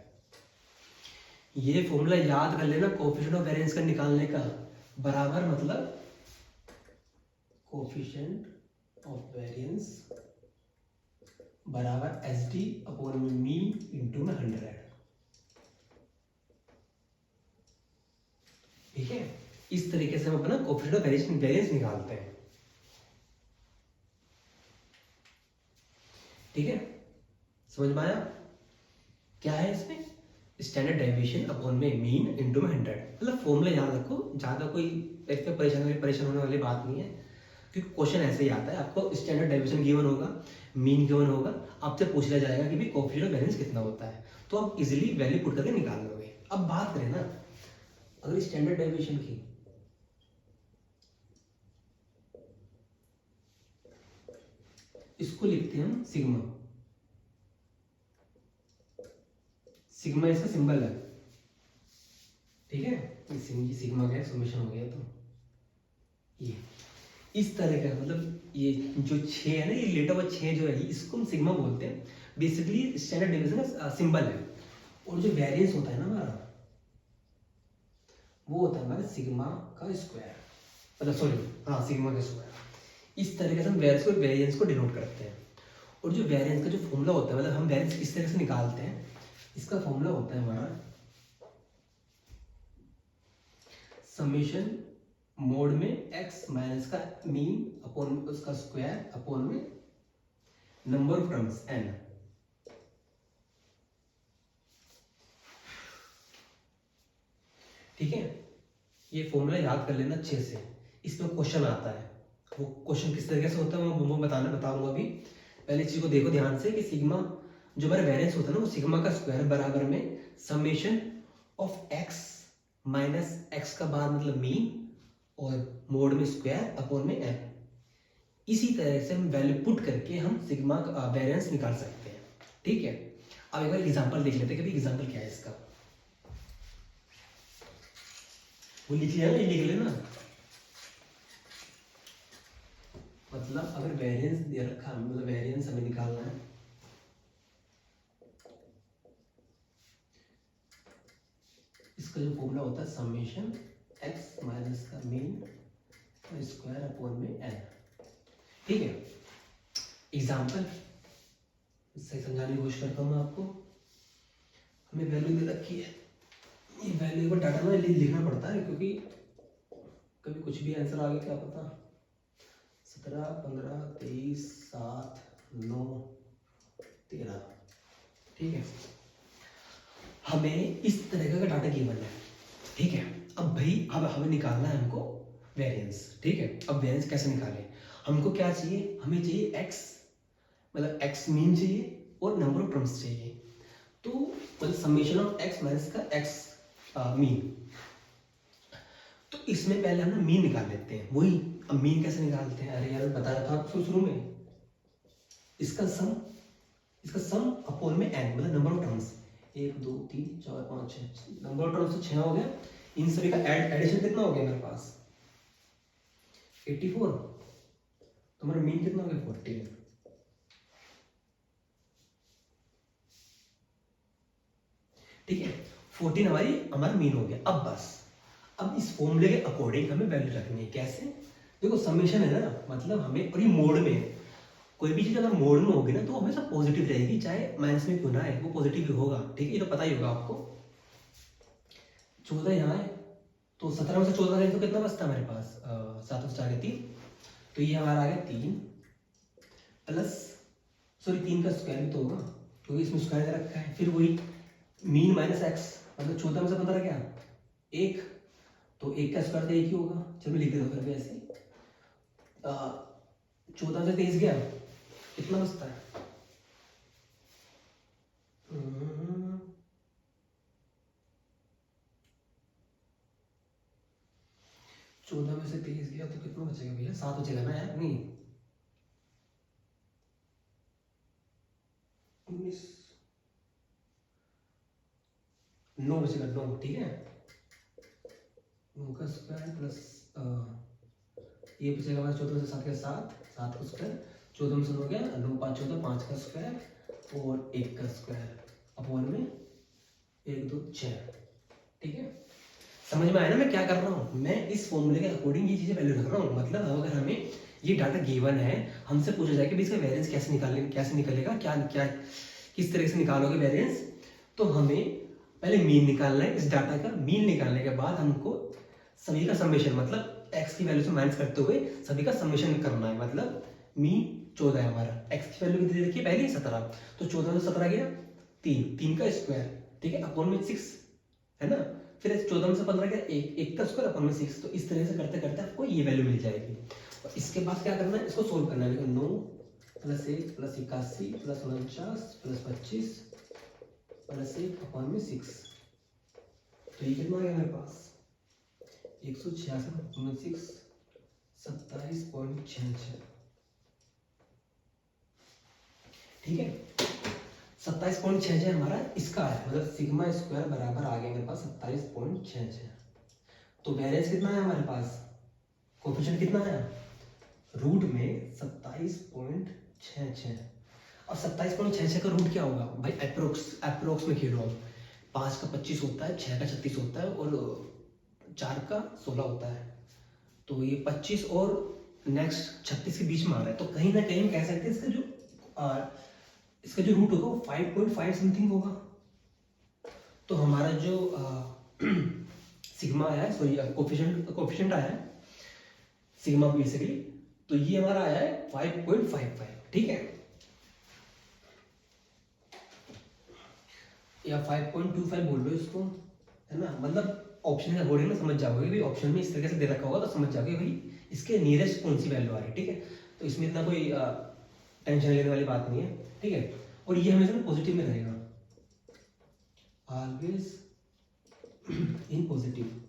ये फॉर्मूला याद कर लेना कोएफिशिएंट ऑफ वेरिएंस का निकालने का, बराबर मतलब कोएफिशिएंट ऑफ वेरिएंस बराबर SD अपॉन में मीन इनटू में 100, ठीक है। इस तरीके से हम अपना कोएफिशिएंट ऑफ वेरिएंस निकालते हैं, ठीक है। समझ में आया क्या है इसमें, स्टैंडर्ड डेविएशन अपॉन में मीन इनटू में 100। मतलब फॉर्मूला याद रखो, ज्यादा कोई परेशान होने वाली बात नहीं है। क्योंकि क्वेश्चन ऐसे ही आता है, आपको स्टैंडर्ड डेविएशन गिवन होगा, मीन गिवन होगा, आपसे पूछ लिया जाएगा कि भाई कोएफिशिएंट ऑफ वेरिएंस कितना होता है, तो आप इजीली वैल्यू पुट करके निकाल लोगे। अब बात करें ना अगर स्टैंडर्ड डेविएशन की, इसको लिखते हैं हम सिग्मा, सिग्मा इसका सिंबल है, ठीक है, सिग्मा का समेशन हो गया। तो ये इस तरह का मतलब ये जो 6 है ना, ये लेटा हुआ 6 जो है इसको हम सिग्मा बोलते हैं, बेसिकली स्टैंडर्ड डेविएशन का सिंबल है। और जो वेरिएंस होता है ना हमारा, वो होता है हमारा सिग्मा का स्क्वायर, मतलब सॉरी हाँ सिग्मा का स्क्वायर। इस तरीके से हम वेरिएंस को डिनोट करते हैं। और जो वेरिएंस का जो फॉर्मूला होता है, मतलब हम वेरिएंस किस तरह से निकालते हैं, इसका फॉर्मूला होता है हमारा समेशन मोड में x माइनस का मीन अपॉन उसका स्क्वायर अपॉन में नंबर ऑफ टर्म्स n। ठीक है, ये फॉर्मूला याद कर लेना अच्छे से, इसमें क्वेश्चन आता है। वो क्वेश्चन किस तरीके से होता है वो बताऊंगा अभी। पहले चीज को देखो ध्यान से कि सिग्मा जो हमारा वेरिएंस होता है ना, वो सिग्मा का स्क्वायर बराबर में summation of x minus x का बाद मतलब मीन और मोड में स्क्वायर अपॉन में n। इसी तरह से हम वैल्यू पुट करके हम सिग्मा का वेरिएंस निकाल सकते हैं। ठीक है, अब एक बार एग्जांपल देख लेते हैं कि एग्जांपल क्या है इसका। वो लिख लिया ना, ये लिख लेना। मतलब अगर वेरिएंस दे रखा, मतलब वेरिएंस हमें निकालना है, इसका जो फॉर्मूला होता है समेशन x माइनस का मीन स्क्वायर अपॉन में n। ठीक है, एग्जांपल सही समझाने की कोशिश करता हूँ मैं आपको। हमें वैल्यू दे रखी है, ये वैल्यू को डाटा में लिखना पड़ता है क्योंकि कभी कुछ भी आंसर आ गया क्या पता। 17, 15, 23, 7, 9, 13। ठीक है, हमें इस तरह का डाटा गिवन है। ठीक है, अब भाई अब हमें निकालना है हमको वेरिएंस। ठीक है, अब वेरिएंस कैसे निकालें, हमको क्या चाहिए, हमें चाहिए x, मतलब x मीन चाहिए और नंबर ऑफ टर्म्स चाहिए। तो मतलब समेशन ऑफ x माइनस का x मीन। तो इसमें पहले हम मीन निकाल लेते हैं। वही अब मीन कैसे निकालते हैं, अरे यार बता रहा था आपको शुरू में, इसका सम अपॉन में n, मतलब number of terms 1 2 3 4 5 6, number of terms तो 6 हो गया। इन सभी का एडिशन कितना हो गया मेरे पास 84, तो मेरा मीन कितना हो गया 40। ठीक है, 14 हमारा मीन हो गया। अब बस अब इस फॉर्मूले के अकॉर्डिंग हमें वैल्यू रखनी है। कैसे, देखो समेशन है ना, मतलब हमें, और ये मोड में, कोई भी चीज अगर मोड में होगी ना तो हमेशा पॉजिटिव रहेगी, चाहे माइनस में क्यों ना है, वो पॉजिटिव ही होगा। ठीक है, ये तो पता ही होगा आपको। 14 यहाँ है, तो 17 में से 14 गए तो कितना बचता है हमारे पास, 7 और 4 3, तो ये हमारा आ गया 3 प्लस, सॉरी 3 का स्क्वायर भी तो होगा क्योंकि इसमें स्क्वायर दे रखा है। फिर वही मीन माइनस एक्स, मतलब 14 में से 15 क्या 1, तो 1 का स्क्वायर तो 1 ही होगा। चलो लिख देता हूँ फिर ऐसे, 14 से 23 गया, कितना बचता है 14 में से 23 गया तो कितना बचेगा भैया, 7 बचेगा ना यार, नहीं 19, 9 बचेगा 9। ठीक है, 9 का स्क्वायर प्लस ये बचेगा हमारा 14 से 7 का 7, 7 का स्क्वायर, 14 में से 9 गया 9 5 14, 5 का स्क्वायर और 1 का स्क्वायर अपॉन में 1 2 6। ठीक है, समझ में आया ना मैं क्या कर रहा हूँ, मैं इस फॉर्मूले के अकॉर्डिंग ये चीजें वैल्यू रख रहा हूँ। मतलब अगर हमें ये डाटा गिवन है, हमसे पूछा जाए कि इसका वेरिएंस कैसे निकलेगा, क्या क्या किस तरह से निकालोगे वेरिएंस, तो हमें पहले मीन निकालना है। इस डाटा का मीन निकालने के बाद हमको सभी का समेशन, मतलब x की वैल्यू से माइनस करते हुए सभी का समेशन करना है। मतलब मीन 14 है हमारा, x की वैल्यू कितनी देखिए पहले 17, तो 14 में 17 गया 3, 3 का स्क्वायर, ठीक है, अपॉन में 6 है ना, फिर 14 में से 15 क्या, एक का स्क्वायर अपन में 6। तो इस तरह से करते करते आपको ये वैल्यू मिल जाएगी। और इसके बाद क्या करना है, इसको सोल्व करना है। 9 + 1 + 81 + 49 + 25 + 1 अपन में 6। तो ये कितना आ गया मेरे पास, 166 × 6 27.66। ठीक है, 27.66 हमारा इसका है, मतलब सिग्मा स्क्वायर बराबर आ गया मेरे पास 27.66। तो वेरिएंस कितना है हमारे पास, कोफिशिएंट कितना आया, रूट में 27.66। और 27.66 का रूट क्या होगा भाई, अप्रोक्स में खेल रहा हूँ। 5 का 25 होता है, 6 का 36 होता है और 4 का 16 होता है। तो ये 25 और नेक्स्ट 36 के बीच में आ रहा है। तो कहीं ना कहीं कह सकते हैं इसका जो रूट होगा वो 5.5 समथिंग होगा। तो हमारा जो सिग्मा आया है, सॉरी कोफिशिएंट आया है सिग्मा बेसिकली, तो ये हमारा आया है 5.55। ठीक है, या 5.25 बोल लो इसको, है ना। मतलब ऑप्शन का अकॉर्डिंग में समझ जाओगे भाई, ऑप्शन में इस तरीके से दे रखा होगा तो समझ जाओगे भाई इसके नियरेस्ट कौन सी वैल्यू आ रही है। ठीक है, तो इसमें इतना कोई टेंशन लेने वाली बात नहीं है। ठीक है, और ये हमेशा पॉजिटिव में रहेगा, ऑलवेज इन पॉजिटिव।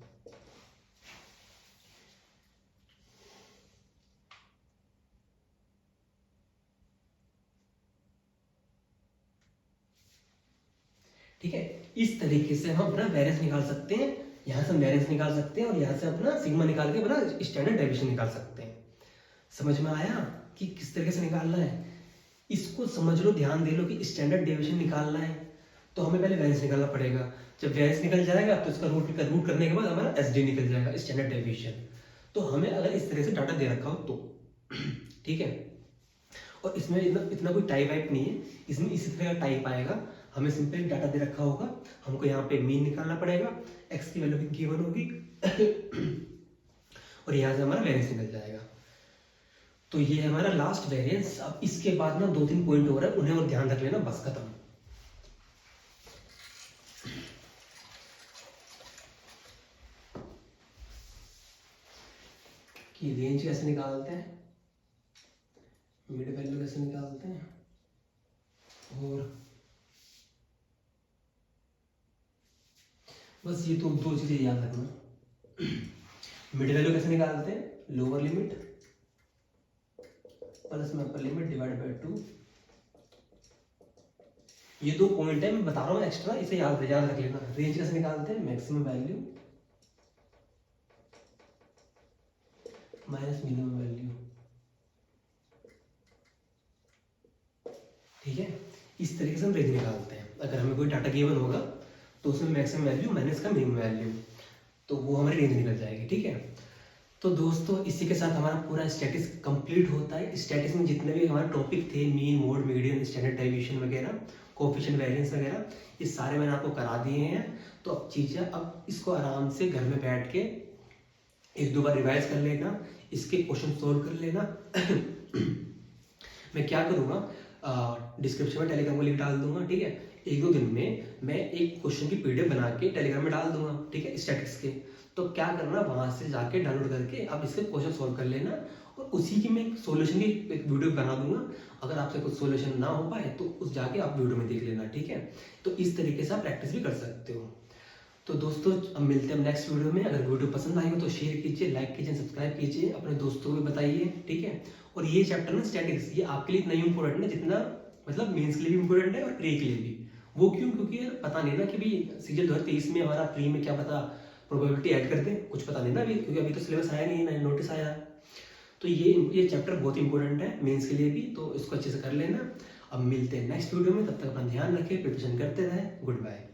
ठीक है, इस तरीके से हम अपना वेरिएंस निकाल सकते हैं। यहाँ से हम वेरिएंस निकाल सकते हैं और यहाँ से अपना सिग्मा निकाल के अपना स्टैंडर्ड डेविएशन निकाल सकते हैं। समझ में आया कि किस तरीके से निकालना है, इसको समझ लो, ध्यान दे लो कि स्टैंडर्ड डेविएशन निकालना है तो हमें पहले वेरिएंस निकालना पड़ेगा। जब वेरिएंस निकल जाएगा तो इसका रूट करने के बाद हमारा एसडी निकल जाएगा, स्टैंडर्ड डेविएशन। तो हमें अगर इस तरह से डाटा दे रखा हो तो ठीक है, और इसमें इतना कोई टाइप वाइप नहीं है, इसमें इसी तरह का टाइप आएगा। हमें सिंपल डाटा दे रखा होगा, हमको यहाँ पे मीन निकालना पड़ेगा, एक्स की वैल्यू गिवन होगी और यहाँ से हमारा वेरिएंस निकल जाएगा। तो ये है हमारा लास्ट वेरिएंस। अब इसके बाद ना 2-3 पॉइंट हो रहा है, उन्हें और ध्यान रख लेना, बस खत्म। कि रेंज कैसे निकालते हैं, मिड वैल्यू कैसे निकालते हैं, और बस ये तो 2 चीजें याद रखना। मिड वैल्यू कैसे निकालते हैं, लोअर लिमिट प्लस में अपर लिमिट डिवाइड बाय 2। ये 2 पॉइंट है, मैं बता रहा हूँ एक्स्ट्रा, इसे याद रख लेना। रेंज कैसे निकालते हैं, maximum value minus minimum value. ठीक है, इस तरीके से हम रेंज निकालते हैं। अगर हमें कोई डाटा गिवन होगा तो उसमें मैक्सिमम वैल्यू माइनस का मिनिमम वैल्यू, तो वो हमारी रेंज निकल जाएगी। ठीक है, तो दोस्तों इसी के साथ हमारा पूरा स्टैटिस कंप्लीट होता है। स्टैटिस में जितने भी हमारे टॉपिक थे, mean, mode, median, standard deviation वगैरह, कोफिशिएंट, वेरिएंस वगैरह, ये सारे मैंने आपको करा दिए हैं। तो अब चीज़ें, अब इसको आराम से घर में बैठ के 1-2 बार रिवाइज कर लेना, इसके क्वेश्चन सोल्व कर लेना। मैं क्या करूँगा, डिस्क्रिप्शन में टेलीग्राम को लिंक डाल दूंगा। ठीक है, 1-2 दिन में मैं एक क्वेश्चन की पीडीएफ बना के टेलीग्राम में डाल दूंगा। ठीक है, स्टैटिक्स के। तो क्या करना, वहां से जाके डाउनलोड करके आप इसके क्वेश्चन सोल्व कर लेना, और उसी की मैं सोल्यूशन की एक वीडियो बना दूंगा। अगर आपसे कुछ सोल्यूशन ना हो पाए तो उस जाके आप वीडियो में देख लेना। ठीक है, तो इस तरीके से आप प्रैक्टिस भी कर सकते हो। तो दोस्तों अब मिलते हैं नेक्स्ट वीडियो में। अगर वीडियो पसंद आई हो तो शेयर कीजिए, लाइक कीजिए, सब्सक्राइब कीजिए, अपने दोस्तों को भी बताइए। ठीक है, और ये चैप्टर ना स्टैटिक्स, ये आपके लिए इतना ही इंपॉर्टेंट है जितना मतलब मेंस के लिए भी इंपॉर्टेंट है और प्री के लिए भी। वो क्यों, क्योंकि यार पता नहीं ना कि भाई सीजन 2023 में हमारा प्री में क्या पता प्रोबेबिलिटी ऐड कर दें, कुछ पता नहीं ना अभी, क्योंकि अभी तो सिलेबस आया नहीं है, नोटिस आया। तो ये चैप्टर बहुत इंपॉर्टेंट है मेंस के लिए भी, तो इसको अच्छे से कर लेना। अब मिलते हैं नेक्स्ट वीडियो में, तब तक अपना ध्यान रखें, प्रिपरेशन करते रहें। Good bye.